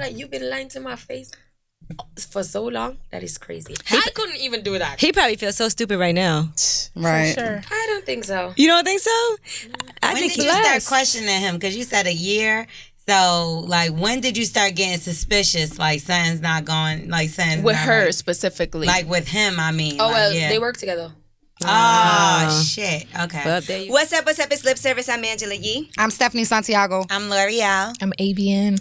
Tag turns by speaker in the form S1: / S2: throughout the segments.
S1: like, you've been lying to my face for so long. That is crazy. I couldn't even do that.
S2: He probably feels so stupid right now.
S3: Right.
S1: For sure. I don't think so.
S2: You don't think so? I
S4: When
S2: think
S4: did you start questioning him? Because you said a year. So, like, when did you start getting suspicious? Like, something's not going, like, something's
S5: With
S4: not
S5: her
S4: right?
S5: specifically.
S4: Like, with him, I mean.
S1: Oh,
S4: like,
S1: well,
S4: yeah.
S1: they work together.
S4: Oh, shit. Okay.
S2: Well, there you
S6: What's up? It's Lip Service. I'm Angela Yee.
S3: I'm Stephanie Santiago.
S4: I'm L'Oreal.
S5: I'm ABN.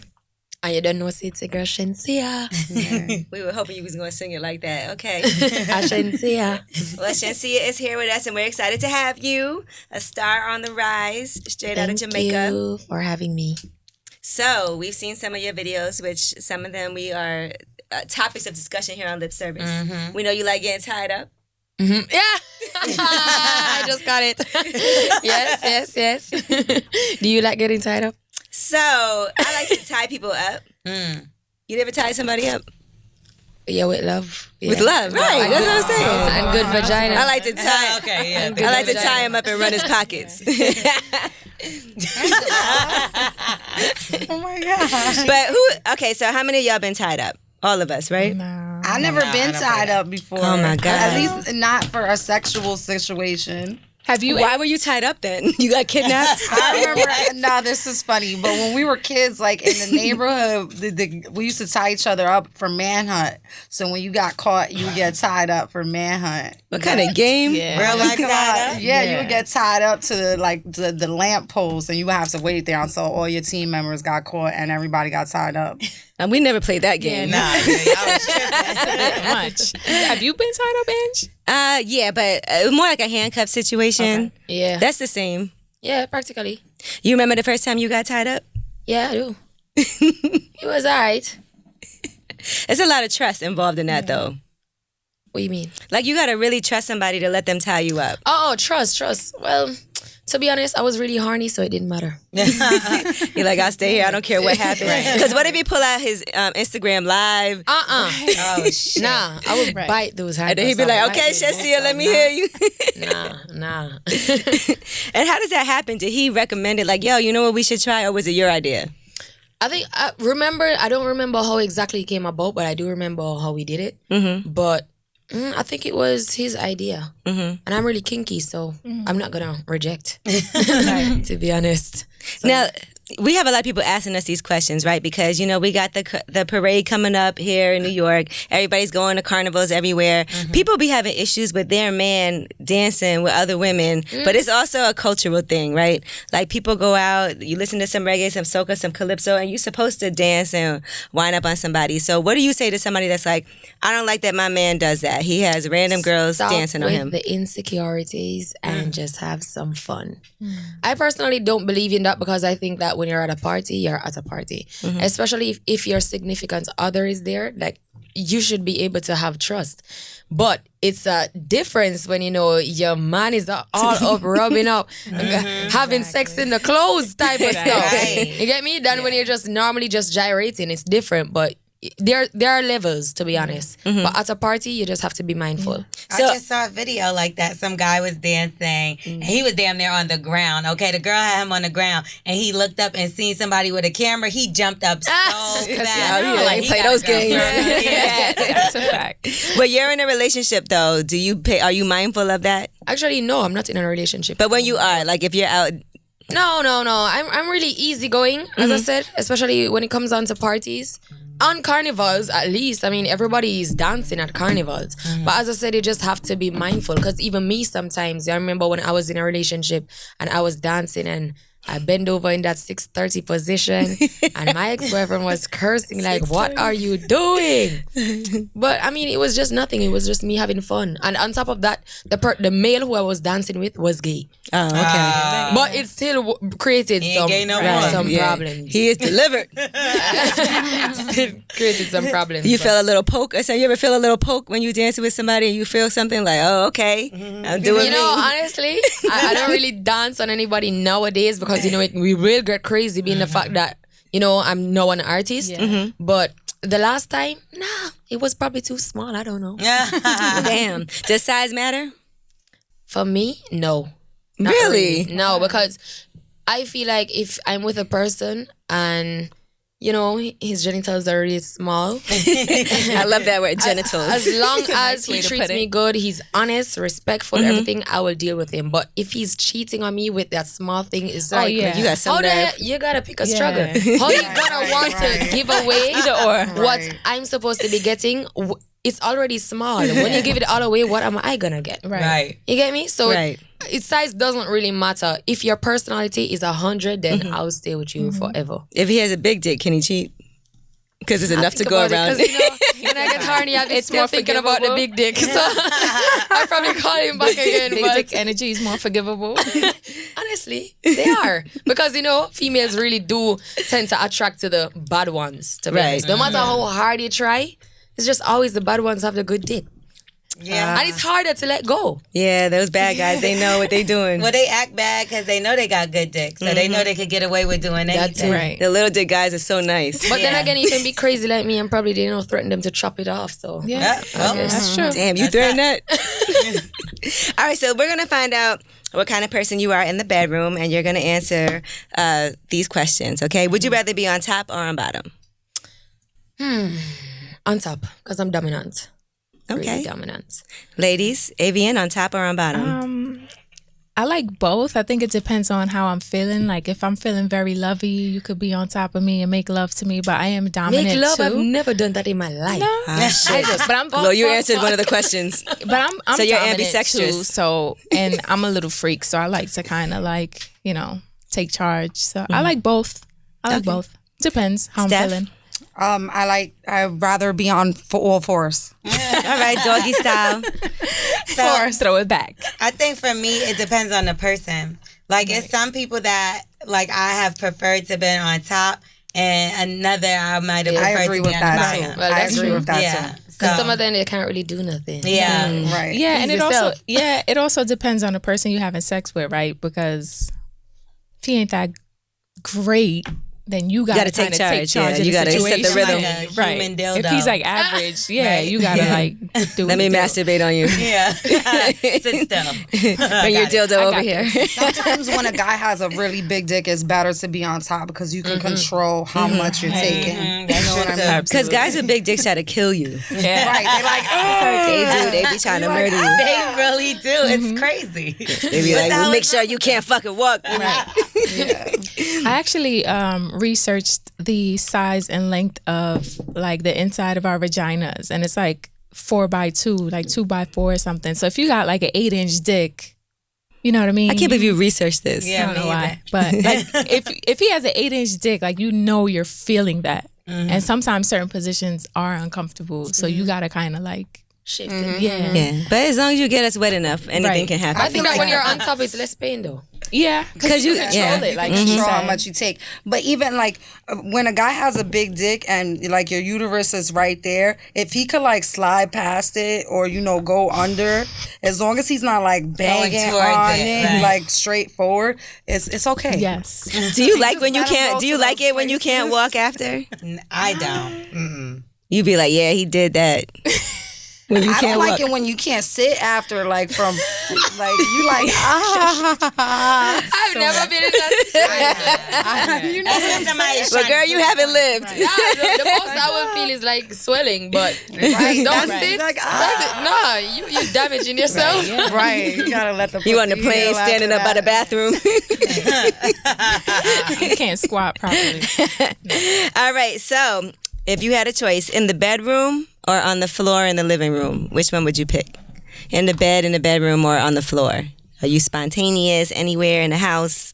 S1: And you don't know, it's a girl, Shenseea.
S6: We were hoping you was going to sing it like that. Okay.
S1: Shenseea.
S6: Well, Shenseea is here with us, and we're excited to have you. A star on the rise, straight out of Jamaica.
S1: Thank you for having me.
S6: So, we've seen some of your videos, which some of them we are topics of discussion here on Lip Service.
S4: Mm-hmm.
S6: We know you like getting tied up.
S1: Mm-hmm. Yeah. I just got it. Yes. Do you like getting tied up?
S6: So, I like to tie people up. You ever tied somebody up?
S1: Yeah, with love. Yeah.
S2: With love, right? That's what I'm saying.
S1: And good vagina.
S6: I like to tie.
S4: Okay, yeah.
S6: I like to tie him up and run his pockets.
S3: Oh my gosh.
S6: But okay, so how many of y'all been tied up? All of us, right?
S3: I never been tied up before.
S2: Oh my God.
S3: At least not for a sexual situation.
S5: Have you?
S2: Why were you tied up then? You got kidnapped?
S3: I remember, no, this is funny, but when we were kids, like in the neighborhood, we used to tie each other up for manhunt. So when you got caught, you would get tied up for manhunt.
S2: What kind of game?
S4: Real life tied up?
S3: Yeah, you would get tied up to the lamp post, and you would have to wait there until all your team members got caught and everybody got tied up.
S2: And we never played that game.
S4: Nah, y'all was tripping.
S5: Much. Have you been tied up, Ange?
S2: Yeah, but more like a handcuff situation.
S1: Yeah.
S2: That's the same.
S1: Yeah, practically.
S2: You remember the first time you got tied up?
S1: Yeah, I do. It was all right.
S2: There's a lot of trust involved in that, though.
S1: What do you mean?
S2: Like, you got to really trust somebody to let them tie you up.
S1: Oh, trust. Well, to be honest, I was really horny, so it didn't matter.
S2: You're like, I'll stay here. I don't care what happens. Because what if he pull out his Instagram live?
S4: Oh, shit.
S1: Nah, I would bite those handcuffs.
S2: And then he'd be like,
S1: off.
S2: okay, Shenseea, let me hear you.
S1: Nah.
S2: And how does that happen? Did he recommend it? Like, yo, you know what we should try? Or was it your idea?
S1: I think, I don't remember how exactly it came about, but I do remember how we did it. Mm-hmm. But I think it was his idea. Mm-hmm. And I'm really kinky, so I'm not going to reject, to be honest. So.
S2: Now, we have a lot of people asking us these questions, right? Because, you know, we got the parade coming up here in New York. Everybody's going to carnivals everywhere. Mm-hmm. People be having issues with their man dancing with other women, but it's also a cultural thing, right? Like, people go out, you listen to some reggae, some soca, some calypso, and you're supposed to dance and wind up on somebody. So what do you say to somebody that's like, I don't like that my man does that. He has random girls dancing on him.
S1: The insecurities and just have some fun. I personally don't believe in that because I think that when you're at a party, you're at a party. Mm-hmm. Especially if your significant other is there, like, you should be able to have trust. But it's a difference when, you know, your man is all up, rubbing up, having sex in the clothes type of stuff.
S4: Right.
S1: You get me? Then when you're just normally just gyrating, it's different. But there are levels, to be honest. Mm-hmm. But at a party, you just have to be mindful.
S4: I just saw a video like that. Some guy was dancing, and he was damn near on the ground. Okay, the girl had him on the ground, and he looked up and seen somebody with a camera. He jumped up so fast.
S2: Like, play those games.
S5: Yeah, that's a fact.
S2: But you're in a relationship, though. Are you mindful of that?
S1: Actually, no, I'm not in a relationship.
S2: But when you are, like, if you're out...
S1: No. I'm really easygoing, as I said, especially when it comes on to parties. On carnivals, at least, I mean, everybody is dancing at carnivals. But as I said, you just have to be mindful. Because even me sometimes, I remember when I was in a relationship and I was dancing and I bend over in that 6:30 position and my ex-boyfriend was cursing like, what are you doing? But I mean, it was just nothing. It was just me having fun. And on top of that, the male who I was dancing with was gay.
S2: Oh, okay.
S1: But it still created some problems.
S2: He is delivered.
S1: Still created some problems.
S2: You feel a little poke? So you ever feel a little poke when you dancing with somebody and you feel something like, oh, okay, I'm doing
S1: You know, honestly, I don't really dance on anybody nowadays because, you know, we will get crazy being the fact that, you know, I'm no an artist. Yeah. But the last time, it was probably too small. I don't know.
S2: Damn. Does size matter?
S1: For me, no. Not
S2: Really?
S1: No, because I feel like if I'm with a person and you know, his genitals are really small.
S2: I love that word, genitals.
S1: As long as
S5: way
S1: he
S5: to
S1: treats
S5: put it.
S1: me good, he's honest, respectful, everything, I will deal with him. But if he's cheating on me with that small thing, it's like,
S5: yeah.
S2: You got some
S1: how the
S2: nerve.
S1: hell, you gotta pick a
S5: Yeah.
S1: struggle. How you gonna want to give away
S5: Either or.
S1: what I'm supposed to be getting? It's already small. When you give it all away, what am I gonna get?
S4: Right.
S1: You get me? So
S2: Right.
S1: its size doesn't really matter. If your personality is 100, then I'll stay with you forever.
S2: If he has a big dick, can he cheat? Because it's enough to
S1: Think
S2: go
S1: about it,
S2: around.
S1: 'cause, you know, when I get horny, I'll be still
S5: more
S1: thinking about the
S5: forgivable.
S1: big dick. So I probably call him back again.
S5: Big
S1: But
S5: dick energy is more forgivable.
S1: honestly, they are. Because, you know, females really do tend to attract to the bad ones, to be
S2: Right.
S1: honest. No matter how hard you try, it's just always the bad ones have the good dick.
S4: Yeah.
S1: And it's harder to let go.
S2: Yeah, those bad guys, they know what they doing.
S4: Well, they act bad because they know they got good dick, so they know they could get away with doing
S1: That's
S4: anything.
S5: Right.
S2: The little dick guys are so nice.
S1: But then
S4: Yeah.
S1: again, you can be crazy like me and probably, you know, threaten them to chop it off. So
S5: Yeah.
S4: Well,
S5: That's true.
S2: Damn, you threatened that? All right, so we're going to find out what kind of person you are in the bedroom, and you're going to answer these questions, okay? Would you rather be on top or on bottom?
S1: on top, because I'm dominant.
S2: Okay.
S1: Really dominant.
S2: Ladies, AVN, on top or on bottom?
S5: I like both. I think it depends on how I'm feeling. Like if I'm feeling very lovey, you could be on top of me and make love to me. But I am dominant
S1: Make love,
S5: too.
S1: I've never done that in my life.
S5: No,
S2: Ah, shit.
S5: but I'm.
S2: Well, you answered one of the questions.
S5: But I'm
S2: So you're
S5: dominant
S2: ambidextrous.
S5: too. So and I'm a little freak, so I like to kind of like take charge. So I like both. I like both. Depends how
S2: Steph?
S5: I'm feeling.
S3: I'd rather be on all fours.
S2: All right, doggy style.
S4: So,
S5: Throw it back.
S4: I think for me, it depends on the person. Like, it's some people that, like, I have preferred to be on top, and another I might have
S3: I
S4: preferred
S3: agree
S4: to be
S3: with
S4: on
S3: that
S4: the
S3: too.
S4: bottom.
S1: Well,
S3: I
S1: that's
S3: agree
S1: true.
S3: with that
S4: Yeah.
S3: too.
S1: Because some of them, they can't really do nothing.
S4: Yeah.
S3: Right.
S5: Yeah, and it also
S1: yourself.
S5: it also depends on the person you're having sex with, right? Because if he ain't that great, then you gotta
S2: take
S5: kinda
S2: charge,
S5: take charge
S2: yeah.
S5: of
S2: You
S5: the
S2: gotta set the
S5: situation.
S2: rhythm.
S4: Like a
S5: right?
S4: human dildo.
S5: If he's like average, yeah,
S4: Right.
S5: you gotta like do.
S2: Let me masturbate on you.
S4: Yeah. Sit still.
S2: Bring your dildo over here.
S3: Sometimes when a guy has a really big dick, it's better to be on top because you can control how much you're taking.
S4: That's
S3: You know what
S4: true,
S3: I mean?
S4: too.
S2: Because guys with big dicks try to kill you.
S5: Yeah.
S3: Right? They like,
S2: They be trying to murder you.
S4: They really do. It's crazy.
S2: They be
S4: What
S2: like,
S4: the hell
S2: make
S4: is
S2: sure you can't fucking walk.
S5: I actually researched the size and length of like the inside of our vaginas, and it's like 4x2, like 2x4 or something. So if you got like an 8-inch dick, you know what I mean?
S2: I can't believe you researched this.
S5: I
S4: Yeah,
S5: don't know
S4: me
S5: why, but like if he has an 8-inch dick, like you're feeling that, and sometimes certain positions are uncomfortable, so you gotta kind of like
S1: Shift it.
S5: yeah.
S2: Yeah, but as long as you get us wet enough, anything
S5: Right.
S2: can happen.
S1: I think that when you're on top, it's less pain though.
S5: Yeah,
S2: Because you,
S5: control
S2: yeah.
S5: it, like
S3: control
S5: she
S3: how
S5: said.
S3: much you take. But even like when a guy has a big dick and like your uterus is right there, if he could like slide past it or go under, as long as he's not like banging
S4: towards
S3: on
S4: it,
S3: it,
S4: right.
S3: like straight forward, it's okay.
S5: Yes.
S2: Do you like when you
S3: let 'em
S2: can't?
S3: go
S2: Do you
S3: to
S2: like
S3: those
S2: it when you can't walk after?
S4: I don't.
S2: You be like, yeah, he did that. When you
S3: I don't
S2: can't
S3: like
S2: walk.
S3: it when you can't sit after like from like you like
S1: I've never been in that.
S3: you know
S4: That's when somebody's
S2: But
S4: trying
S2: girl,
S4: to
S2: you haven't lived.
S1: The most I would feel is like swelling, but don't
S3: That's
S1: sit.
S3: like,
S1: Nah, you damaging yourself.
S3: right. You gotta let the
S2: You on the
S3: pussy
S2: plane
S3: heal after
S2: standing up by the
S3: that.
S2: bathroom.
S5: You can't squat properly.
S2: All right, so if you had a choice in the bedroom or on the floor in the living room, which one would you pick? In the bed, in the bedroom, or on the floor? Are you spontaneous anywhere in the house?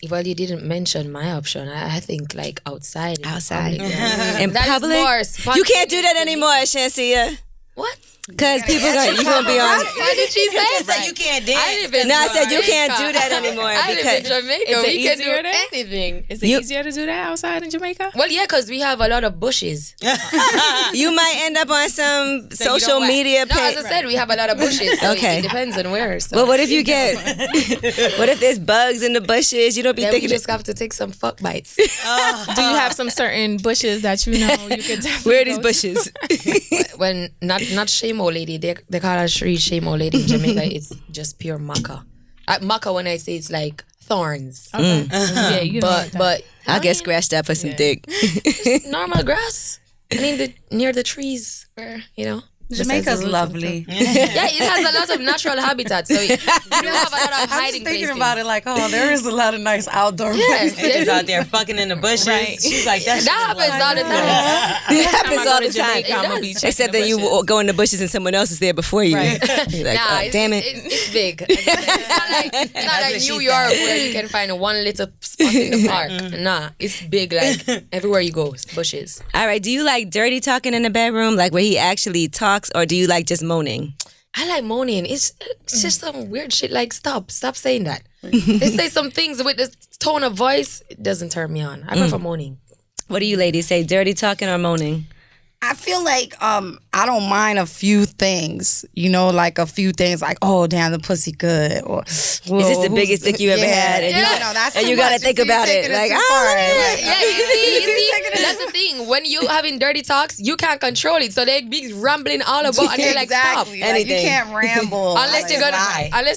S1: Well, you didn't mention my option. I think like outside. in
S2: Outside.
S1: public, yeah.
S2: In
S1: That is
S2: public?
S1: more
S2: You can't do that
S1: spontaneous to me.
S2: anymore, Shenseea.
S1: What?
S2: Because people you gonna be on.
S1: What did she say?
S4: So you can't
S1: I
S4: dance.
S1: live in
S2: No, I said you
S1: Jamaica.
S2: can't do that anymore
S1: I live in
S2: because
S1: Jamaica.
S5: Is it
S1: We can do
S5: easier there?
S1: anything.
S5: Is it easier to do that outside in Jamaica?
S1: Well, yeah, because we have a lot of bushes.
S2: you might end up on some social
S4: don't
S2: media
S1: No, as
S2: page.
S1: I said, we have a lot of bushes. So
S2: Okay.
S1: it depends on where. So.
S2: But what if you get? What if there's bugs in the bushes? You don't be
S1: then we
S2: thinking.
S1: just have to take some fuck bites.
S5: Do you have some certain bushes that you know you could definitely
S2: Where are these
S5: go to?
S2: bushes?
S1: When not shame old lady, they call her Shri shame old lady in Jamaica. It's just pure maca. Maca, when I say it's like thorns.
S5: Okay. Yeah, you know what
S1: But
S2: I'll get scratched up for some dick.
S1: normal grass. I mean, near the trees where,
S3: Jamaica's lovely.
S1: Yeah, it has a lot of natural habitat, so you don't have a lot of
S3: I'm just
S1: hiding
S3: thinking
S1: places.
S3: about it like, there is a lot of nice outdoor places.
S4: Bitches out there fucking in the bushes.
S5: Right.
S4: She's like, that
S1: That happens all the time.
S2: It happens all the time.
S5: I'm gonna be checking
S2: Except
S5: the
S2: that you
S5: bushes.
S2: go in the bushes and someone else is there before you.
S5: Right.
S2: You're like,
S1: Nah,
S2: oh, damn it.
S1: It's big. It's not like
S4: what
S1: New
S4: she
S1: York
S4: said.
S1: where you can find one little spot in the park. Nah, it's big. Like everywhere you go, it's bushes.
S2: All right, do you like dirty talking in the bedroom, like where he actually talks, or do you like just moaning?
S1: I like moaning. It's just some weird shit. Like stop saying that. They say some things with this tone of voice. It doesn't turn me on. I prefer moaning.
S2: What do you ladies say, dirty talking or moaning?
S3: I feel like I don't mind a few things, like a few things like, oh damn, the pussy good, or
S2: Is this the biggest dick you ever had? And
S3: that's
S2: and
S3: too
S2: you gotta
S3: much.
S2: think
S3: You
S2: about
S3: taking
S2: it. Like,
S3: too
S2: oh,
S3: far.
S1: Yeah, you see, that's the thing. When you having dirty talks, you can't control it, so they be rambling all about, and you're like, stop.
S3: Exactly. Like, you
S2: Anything.
S3: can't ramble
S1: Unless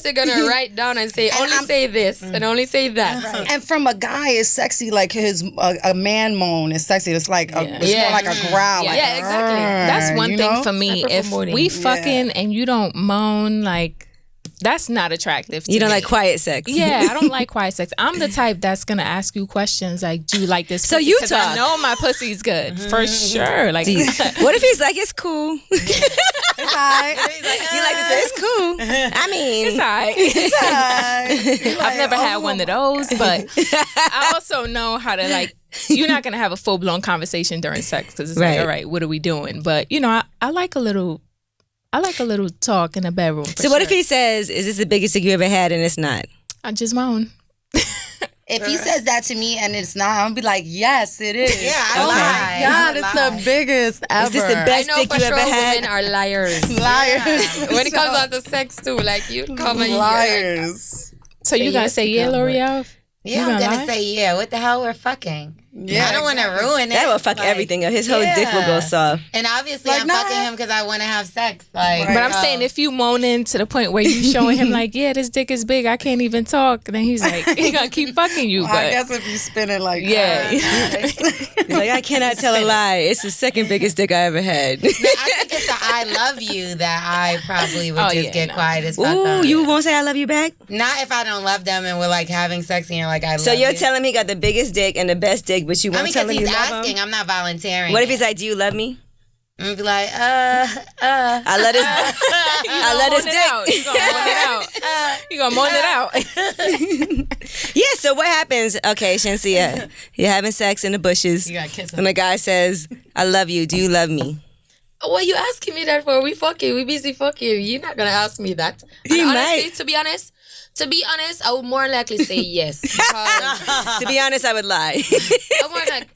S1: you're gonna write down and say only say this and only say that.
S3: And from a guy, it's sexy. Like his a man moan is sexy. It's like it's
S1: Yeah.
S3: more like a growl.
S1: Yeah,
S3: like,
S1: yeah, exactly.
S5: That's one
S3: you
S5: thing
S3: know?
S5: for me.
S1: prefer
S5: If
S1: moaning.
S5: we fucking and you don't moan, like that's not attractive to
S2: You don't
S5: me.
S2: like quiet sex?
S5: Yeah, I don't like quiet sex. I'm the type that's gonna ask you questions like, "Do you like this?"
S2: So
S5: pussy?
S2: you
S5: 'Cause
S2: talk.
S5: I know my pussy's good for sure. Like,
S2: What if he's like, it's cool?
S3: It's alright.
S2: You like this? It's cool. I mean,
S5: it's alright. I've never had one of those, but I also know how to like. You're not gonna have a full blown conversation during sex because it's
S2: Right.
S5: like, all right, what are we doing? But I like a little. I like a little talk in the bedroom. For
S2: so what if
S5: sure.
S2: he says, is this the biggest dick you ever had and it's not?
S5: I just moan.
S3: If he says that to me and it's not, I'm gonna be like, yes, it is.
S4: Yeah, I
S3: Oh
S4: lie.
S3: my God, it's the biggest ever.
S2: Is this the
S1: I
S2: best
S1: know
S2: dick
S1: for
S2: you
S1: sure
S2: ever had?
S1: women are liars.
S3: Liars.
S1: When it comes on to sex too, like you come and
S3: Liars.
S5: So you gonna
S1: yes,
S5: say
S1: you
S5: yeah,
S1: can, but-
S5: L'Oreal?
S4: Yeah,
S5: You
S4: I'm
S5: gonna
S4: gonna
S5: lie?
S4: say yeah. What the hell? We're fucking.
S3: Yeah,
S4: I don't want to ruin it.
S2: That will fuck
S4: Like,
S2: everything up. His whole dick will go
S4: yeah.
S2: soft.
S4: And obviously,
S3: Like,
S4: I'm
S3: nah.
S4: fucking him because I want to have sex. Like,
S3: Right.
S5: But I'm saying if you moaning to the point where you showing him like, yeah, this dick is big, I can't even talk, then he's like, he gonna keep fucking you.
S3: I
S5: But
S3: guess if you spin it like
S5: yeah,
S2: He's like, I cannot tell a lie. It's the second biggest dick I ever had.
S4: I think it's the I love you that I probably would
S5: Oh,
S4: just
S5: yeah,
S4: get
S5: no.
S4: quiet as fuck
S2: Ooh,
S4: on.
S2: you won't say I love you back?
S4: Not if I don't love them and we're like having sex and you're like, I love
S2: So you're
S4: you.
S2: telling me he got the biggest dick and the best dick, but you
S4: I
S2: won't
S4: mean,
S2: tell
S4: because
S2: him you
S4: he's
S2: love
S4: asking,
S2: him?
S4: I'm not volunteering.
S2: What if he's like, do you love me?
S4: I'm be like,
S2: I love this. I love this
S5: You
S2: dick.
S5: gonna moan it out. You gonna moan it out.
S2: Yeah, so what happens? Okay, Shenseea, you're having sex in the bushes.
S4: You gotta kiss him.
S2: And the guy says, I love you. Do you love me?
S1: what are you asking me that for? We fucking, we busy fucking. You're not gonna ask me that.
S2: He
S1: And honestly,
S2: might.
S1: to be honest, I would more likely say yes. Because
S2: To be honest, I would lie.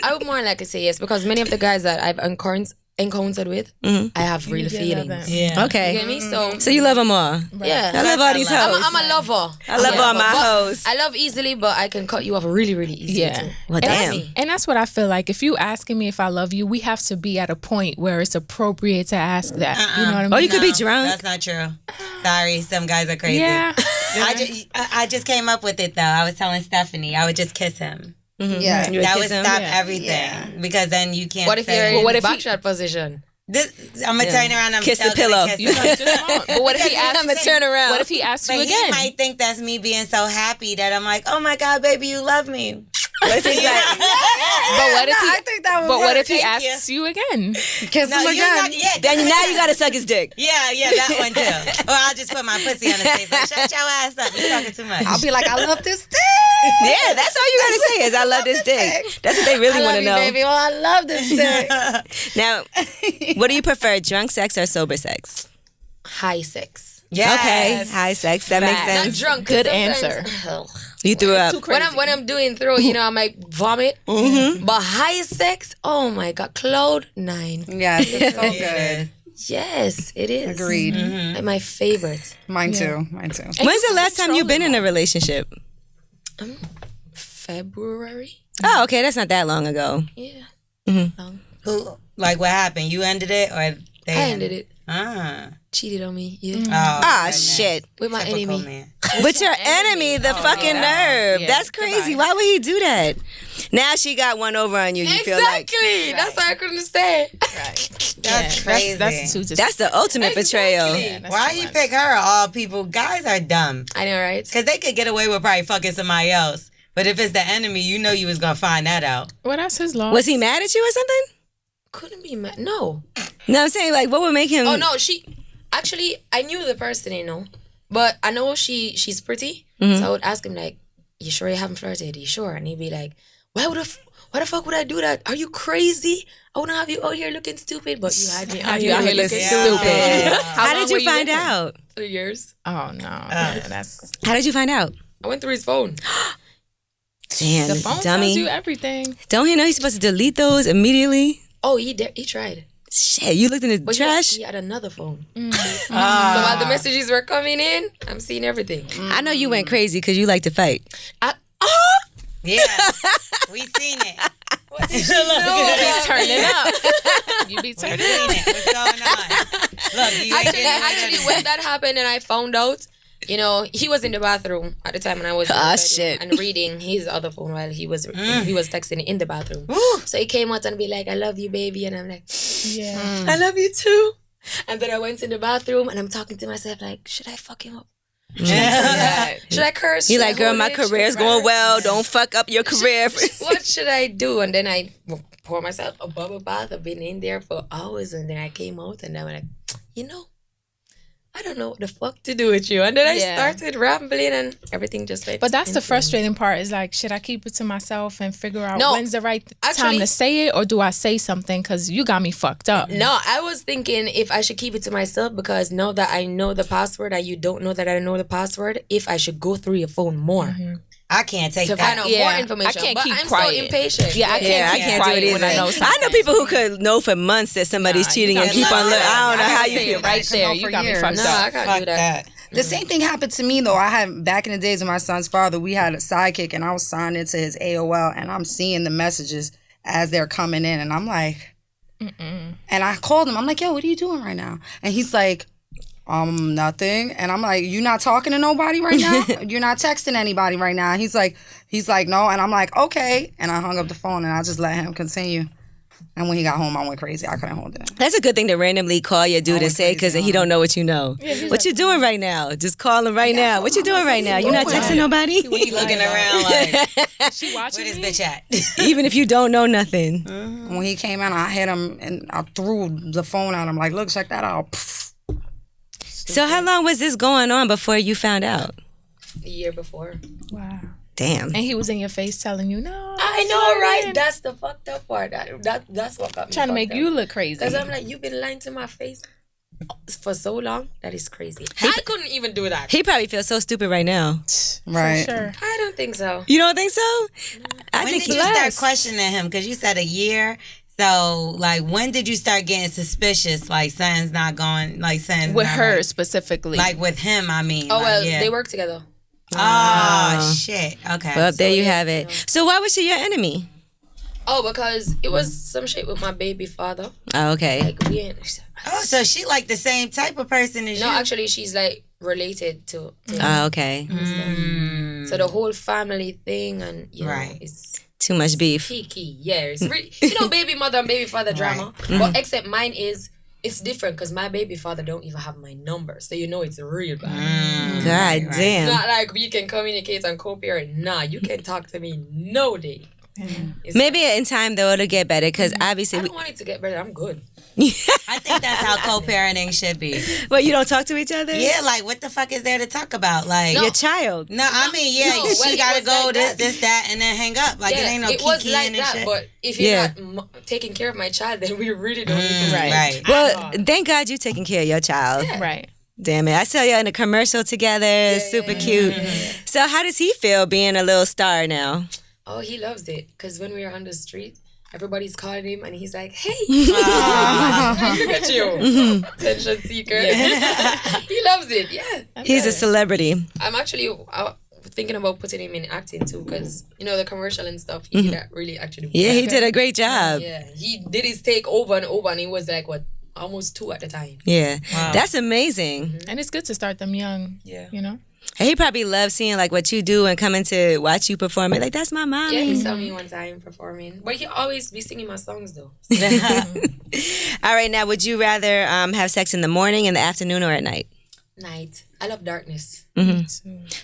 S1: I would more likely say yes because many of the guys that I've encountered with, I have real feelings. You
S4: Yeah.
S2: Okay.
S1: get me? So
S2: So you love them all.
S1: yeah,
S2: I love all these hoes.
S1: I'm a lover.
S2: I love all my hoes.
S1: I love easily, but I can cut you off really, really easy.
S5: Yeah.
S1: Too.
S2: Well,
S1: That's
S2: damn.
S1: me.
S5: And that's what I feel like. If you asking me if I love you, we have to be at a point where it's appropriate to ask that. You know what I mean?
S2: Oh, you could be drunk.
S4: That's not true. Sorry, some guys are crazy.
S5: Yeah.
S4: I just came up with it though. I was telling Stephanie, I would just kiss him.
S3: Yeah.
S2: You would
S4: That
S2: kiss
S4: would
S2: him?
S4: stop
S3: Yeah.
S4: everything because then you can't.
S1: What if
S4: say,
S1: you're in
S5: what
S1: the
S5: if he-
S1: backshot position?
S4: I'm gonna turn around. I'm
S2: Kiss the
S4: still gonna
S2: pillow.
S4: Kiss
S5: You
S4: him.
S5: know, just moan. But what if he
S4: Because
S5: asks?
S4: I'm gonna turn
S2: around.
S5: What if he asks
S4: But
S5: you
S4: he
S5: again?
S4: might think that's me being so happy that I'm like, oh my God, baby, you love me.
S2: What if he's like,
S5: But what if he?
S3: I think that would
S5: But what
S3: work.
S5: if he
S4: Thank
S5: asks you again?
S3: Kiss
S4: No,
S3: him
S4: you're
S3: again.
S4: not. Yeah,
S2: then now you gotta suck his dick.
S4: yeah, that one too. Or I'll just put my pussy on his face. Like, shut your ass up. You're talking too much.
S3: I'll be like, I love this dick.
S2: Yeah, that's all you gotta say is I love this dick. That's what they really
S3: I
S2: want
S3: love
S2: to
S3: you,
S2: know.
S3: baby. Oh, I love this dick.
S2: Now, what do you prefer, drunk sex or sober sex?
S1: High sex.
S4: Yes.
S2: Okay, high sex. That makes
S5: Fact.
S1: Not
S2: sense.
S1: drunk.
S5: Good
S1: sometimes-
S5: answer.
S1: Ugh.
S2: You threw up.
S1: When I'm doing throw, I might vomit. But high sex, oh my God, cloud 9.
S3: Yes, it's so
S4: It
S3: good.
S4: is.
S1: Yes, it is.
S3: Agreed.
S1: Like my favorite.
S3: Mine too. Mine too.
S2: When's the last time you've been in a relationship?
S1: February.
S2: Oh, okay, that's not that long ago.
S1: Yeah,
S4: Who? Like what happened? You ended it or they
S1: I ended it.
S4: Ah.
S1: Cheated on me. Yeah,
S4: Oh,
S2: Ah,
S4: goodness.
S2: shit.
S1: with my
S4: Typical
S1: enemy.
S4: man.
S2: But your enemy, the fucking nerve.
S5: yeah.
S2: That's crazy. Why would he do that? Now she got one over on you. You feel like
S1: Exactly. That's what I couldn't understand.
S4: That's crazy.
S5: That's too
S2: that's the ultimate betrayal.
S4: Why he pick her? All people, guys are dumb.
S1: I know, right?
S4: Because they could get away with probably fucking somebody else. But if it's the enemy, you know you was going to find that out.
S5: Well, that's his loss.
S2: Was he mad at you or something?
S1: Couldn't be mad. No.
S2: No, I'm saying like, what would make him?
S1: Oh no, actually I knew the person, but I know she's pretty. So I would ask him like, "You sure you haven't flirted? You sure?" And he'd be like, why the fuck would I do that? Are you crazy? I wouldn't have you out here looking stupid, but you had me out here looking stupid.
S2: How did you find out?
S1: 3 years.
S5: Oh no, that's
S2: How did you find out?
S1: I went through his phone.
S2: Damn,
S5: the phone
S2: dummy.
S5: tells you everything.
S2: Don't he know he's supposed to delete those immediately?
S1: Oh, he tried.
S2: Shit, you looked in the
S1: But
S2: trash?
S1: he had another phone. So while the messages were coming in, I'm seeing everything.
S2: I know you went crazy because you like to fight.
S4: Yeah. We seen it.
S5: You be turning up. You be
S4: We
S5: turning
S4: seen
S5: up.
S4: it. What's going on? Look, you ain't
S1: Actually, when that happened and I found out, he was in the bathroom at the time and I was in the bedroom
S2: shit.
S1: and reading his other phone while he was texting in the bathroom. So he came out and be like, "I love you, baby," and I'm like,
S5: Yeah.
S1: "I love you too." And then I went in the bathroom and I'm talking to myself like, should I fuck him up? Should I curse?
S2: He
S1: Should I
S2: like, girl,
S1: hold
S2: my
S1: it? Should I
S2: career's
S1: cry?
S2: going well. Don't fuck up your career.
S1: What should I do? And then I pour myself a bubble bath. I've been in there for hours and then I came out and I was like, I don't know what the fuck to do with you. And then I started rambling and everything just went.
S5: But that's the
S1: into-
S5: frustrating part is like, should I keep it to myself and figure out
S1: No,
S5: when's the right time
S1: actually-
S5: to say it, or do I say something because you got me fucked up?
S1: No, I was thinking if I should keep it to myself because now that I know the password and you don't know that I know the password, if I should go through your phone more
S4: I can't take
S1: to
S4: that.
S1: find out more information.
S5: I can't
S1: but
S5: keep
S1: I'm
S5: quiet.
S1: so impatient.
S5: Yeah, I can't
S2: I
S5: keep
S2: can't do it
S5: quiet
S2: either.
S5: when I know something.
S2: I know people who could know for months that somebody's cheating and keep on looking. I don't know how you
S5: say
S2: feel.
S5: it right there. You got me fucked
S1: No, I
S5: up.
S1: can't
S4: Fuck
S1: do that.
S3: The same thing happened to me though. I had back in the days of my son's father, we had a sidekick and I was signed into his AOL and I'm seeing the messages as they're coming in and I'm like, and I called him. I'm like, yo, what are you doing right now? And he's like, nothing. And I'm like, you not talking to nobody right now? You're not texting anybody right now? He's like, no. And I'm like, okay. And I hung up the phone and I just let him continue. And when he got home, I went crazy. I couldn't hold it.
S2: That's a good thing to randomly call your dude and say because he don't know what you know. What you doing right now? Just call him right now. What you doing right now? You not texting nobody?
S4: He looking around like,
S5: She
S4: where
S5: watching
S4: this
S5: me?
S4: bitch at?
S2: Even if you don't know nothing.
S3: When he came in, I hit him and I threw the phone at him. Like, look, check that out.
S2: So how long was this going on before you found out?
S1: The year before.
S5: Wow.
S2: Damn.
S5: And he was in your face telling you, no.
S1: I know, right? That's the fucked up part. That's what got me
S5: Trying to make
S1: fucked
S5: you
S1: up.
S5: look crazy.
S1: Because I'm like, you've been lying to my face for so long. That is crazy. I couldn't even do that.
S2: He probably feels so stupid right now.
S3: Right.
S5: For sure.
S1: I don't think so.
S2: You don't think so? I
S4: When
S2: think
S4: did you start questioning him? Because you said a year. So, like, when did you start getting suspicious? Like, something's not going, like, something's
S5: With
S4: not
S5: her
S4: right?
S5: specifically.
S4: Like, with him, I mean.
S1: Oh,
S4: like,
S1: well,
S4: yeah.
S1: they work together.
S4: Oh, shit. Okay.
S2: Well, there you have it. So why was she your enemy?
S1: Oh, because it was some shit with my baby father.
S2: Oh, okay.
S1: Like, we ain't...
S4: Oh, so she like the same type of person as
S1: No,
S4: you?
S1: actually, she's, like, related to
S2: Oh, okay.
S1: So the whole family thing and,
S4: Right.
S1: it's...
S2: Too much beef.
S1: Peaky, yeah. It's really, baby mother and baby father drama. But except mine is, it's different because my baby father don't even have my number. So it's real bad.
S2: God
S1: It's
S2: damn.
S1: not like we can communicate and co-parent. Nah, you can talk to me no day. It's
S2: Maybe in time though it'll get better because
S1: I
S2: obviously.
S1: don't want it to get better. I'm good.
S4: I think that's how co-parenting should be.
S2: Well, you don't talk to each other.
S4: Yeah, like, what the fuck is there to talk about? Like,
S2: Your child.
S4: no, I mean, yeah,
S1: No, well,
S4: she
S1: it
S4: gotta
S1: was
S4: go
S1: like
S4: this,
S1: that.
S4: that, and then hang up. Like, it ain't no
S1: it was
S4: kikiing
S1: like
S4: and
S1: that.
S4: shit.
S1: But if you're
S2: Yeah.
S1: not taking care of my child, then we really don't need to.
S4: Right.
S2: Well, thank God you taking care of your child.
S5: Right.
S2: Damn it. I saw you in a commercial together. It's super cute. So how does he feel being a little star now?
S1: Oh, he loves it. Because when we were on the street, everybody's calling him and he's like, hey, look at you. Attention seeker. He loves it. Yeah.
S2: He's a celebrity.
S1: I'm actually thinking about putting him in acting too because, the commercial and stuff, he did that really actually.
S2: Yeah, he did a great job.
S1: Yeah. He did his take over and over and he was like, almost 2 at the time.
S2: Yeah. That's amazing.
S5: And it's good to start them young.
S1: Yeah.
S5: You know?
S2: And he probably loves seeing like what you do and coming to watch you perform it. Like, that's my mommy.
S1: Yeah, he saw me one time performing. But he always be singing my songs though.
S2: All right, now would you rather have sex in the morning, in the afternoon, or at night?
S1: Night. I love darkness.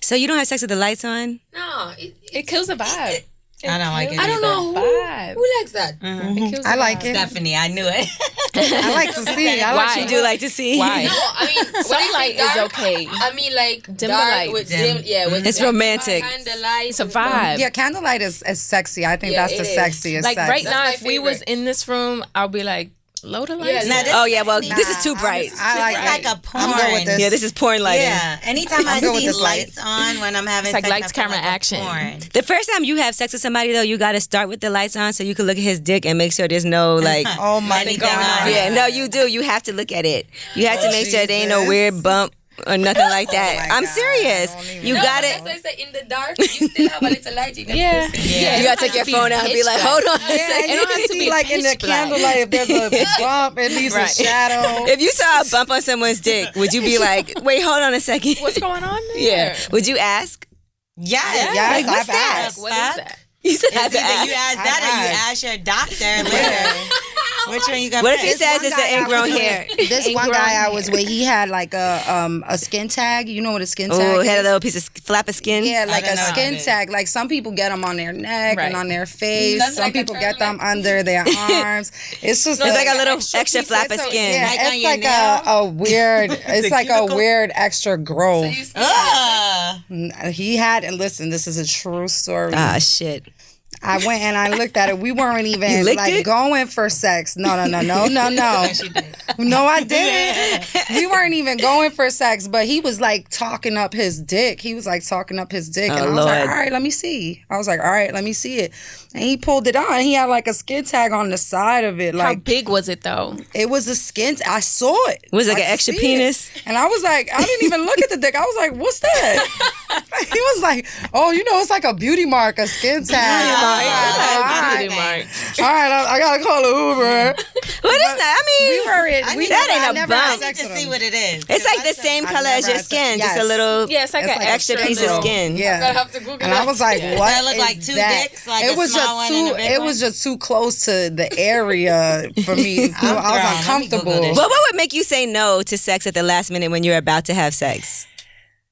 S2: So you don't have sex with the lights on?
S1: No,
S5: It kills the vibe.
S4: I don't like it.
S1: I don't know
S5: Vibe.
S1: who likes that.
S5: It kills
S3: I
S5: the
S3: like
S5: vibe.
S3: it.
S4: Stephanie, I knew it.
S3: I like to see. I like
S2: You do like to see?
S5: Why?
S1: No, I mean when I say
S5: Sunlight is
S1: dark,
S5: okay.
S1: I mean like
S5: Dim the
S1: dark
S5: light.
S1: with
S4: Dim.
S1: with
S2: It's
S1: like,
S2: romantic.
S1: candlelight.
S5: It's a vibe.
S3: Yeah, candlelight is sexy. I think
S1: Yeah,
S3: that's the
S1: it is.
S3: sexiest
S5: Like
S3: sex.
S5: right
S1: That's
S5: now,
S1: my
S5: if we was
S1: favorite.
S5: in this room, I'll be like, load the lights.
S1: Yeah,
S5: up.
S4: this-
S2: Oh, yeah, well, this is too bright.
S3: I like
S4: It's like a porn.
S3: I'm good with this.
S2: Yeah, this is porn lighting.
S4: Yeah. Anytime I
S3: good with
S4: see
S3: this light.
S4: lights on when I'm having
S5: It's like
S4: sex,
S5: lights,
S4: I feel
S5: camera,
S4: like a
S5: action.
S4: porn.
S2: The first time you have sex with somebody, though, you got to start with the lights on so you can look at his dick and make sure there's no, like...
S3: Oh my
S4: Anything
S3: god.
S4: going on.
S2: Yeah, no, you do. You have to look at it. You have to make sure there ain't no weird bump or nothing like that.
S3: my
S2: I'm
S3: God.
S2: serious.
S3: Don't even
S2: You
S1: No,
S2: got
S1: that's
S2: it.
S1: why I say in the dark, you still have a little light. You can
S5: Yeah.
S1: still see.
S5: Yeah.
S2: You got to take your phone out and be like, hold on a
S3: Yeah,
S2: second.
S3: and you
S5: don't have
S3: can
S5: to
S3: see
S5: be
S3: like in the
S5: pitch black.
S3: candlelight if there's a bump, it leaves a
S5: Right.
S3: shadow.
S2: If you saw a bump on someone's dick, would you be like, wait, hold on a second?
S5: What's going on there?
S2: Yeah. Would you ask?
S4: Yes.
S3: Yes,
S2: Like, what's
S3: I've
S2: that?
S3: asked.
S5: What is that?
S2: You said
S4: It's either you ask that or you
S3: I've
S4: ask your doctor later. Which one you got?
S2: What if he
S3: This
S2: says
S3: one
S2: it's
S3: guy
S2: an
S3: I
S2: ingrown
S3: was
S2: hair?
S3: with- This one
S5: Ingrown
S3: guy I was
S5: hair.
S3: with, he had like a skin tag. You know what a skin tag
S2: Oh,
S3: is?
S2: had a little piece of flap of skin?
S3: Yeah, like
S4: don't
S3: a
S4: know what
S3: skin
S4: it is.
S3: tag. Like some people get them on their neck
S5: Right.
S3: and on their face.
S1: That's
S3: Some
S1: like a
S3: people get them
S1: turtleneck.
S3: under their arms. It's just
S2: It's like a little
S1: extra
S2: extra
S1: piece.
S2: flap of
S3: it's a-
S2: skin.
S3: Yeah,
S4: Like on
S3: it's
S4: your
S3: like
S4: nail?
S3: a weird. It's like a
S4: cuticle?
S3: weird extra growth.
S1: You still
S3: He had, and listen, this is a true story.
S2: Ah, shit.
S3: I went and I looked at it. We weren't
S2: You
S3: even
S2: licked
S3: like
S2: it?
S3: going for sex. No. No, I didn't. We weren't even going for sex, but he was like talking up his dick. He was like talking up his dick.
S2: Oh,
S3: And I was like,
S2: Lord.
S3: all right, let me see. I was like, all right, let me see it. And he pulled it on. He had like a skin tag on the side of it.
S5: How
S3: Like
S5: big was it though?
S3: it was a skin I saw it.
S2: Was it like
S3: I
S2: an
S3: could
S2: extra
S3: see
S2: penis?
S3: it. And I was like, I didn't even look at the dick. I was like, what's that? He was like, oh, you know, it's like a beauty mark, a skin tag.
S5: Beauty mark.
S3: All right, I gotta call an Uber.
S2: What is that? I mean,
S3: We were in. We
S2: that
S3: never-
S2: ain't
S3: I
S2: a
S3: never
S2: bump.
S3: had
S4: I need
S3: sex
S4: to
S3: with
S4: see
S3: him.
S4: what it is.
S2: it's like the same
S3: I've
S2: color as
S3: never
S2: your
S3: had
S2: skin,
S3: sex.
S2: just a
S3: Yes.
S2: little
S5: Yeah, it's like
S3: It's
S5: an
S3: like
S2: extra
S5: extra
S2: piece of
S5: little-
S2: skin.
S1: I
S3: Yeah.
S1: have to Google
S3: And I was like, what
S4: That look
S3: is
S4: like two
S3: that?
S4: dicks, like
S3: it
S4: a
S3: was
S4: small
S3: just
S4: one
S3: too.
S4: and a big
S3: It was
S4: one?
S3: just too close to the area for me. I was
S4: Let me
S3: uncomfortable.
S4: Google this.
S2: But what would make you say no to sex at the last minute when you're about to have sex?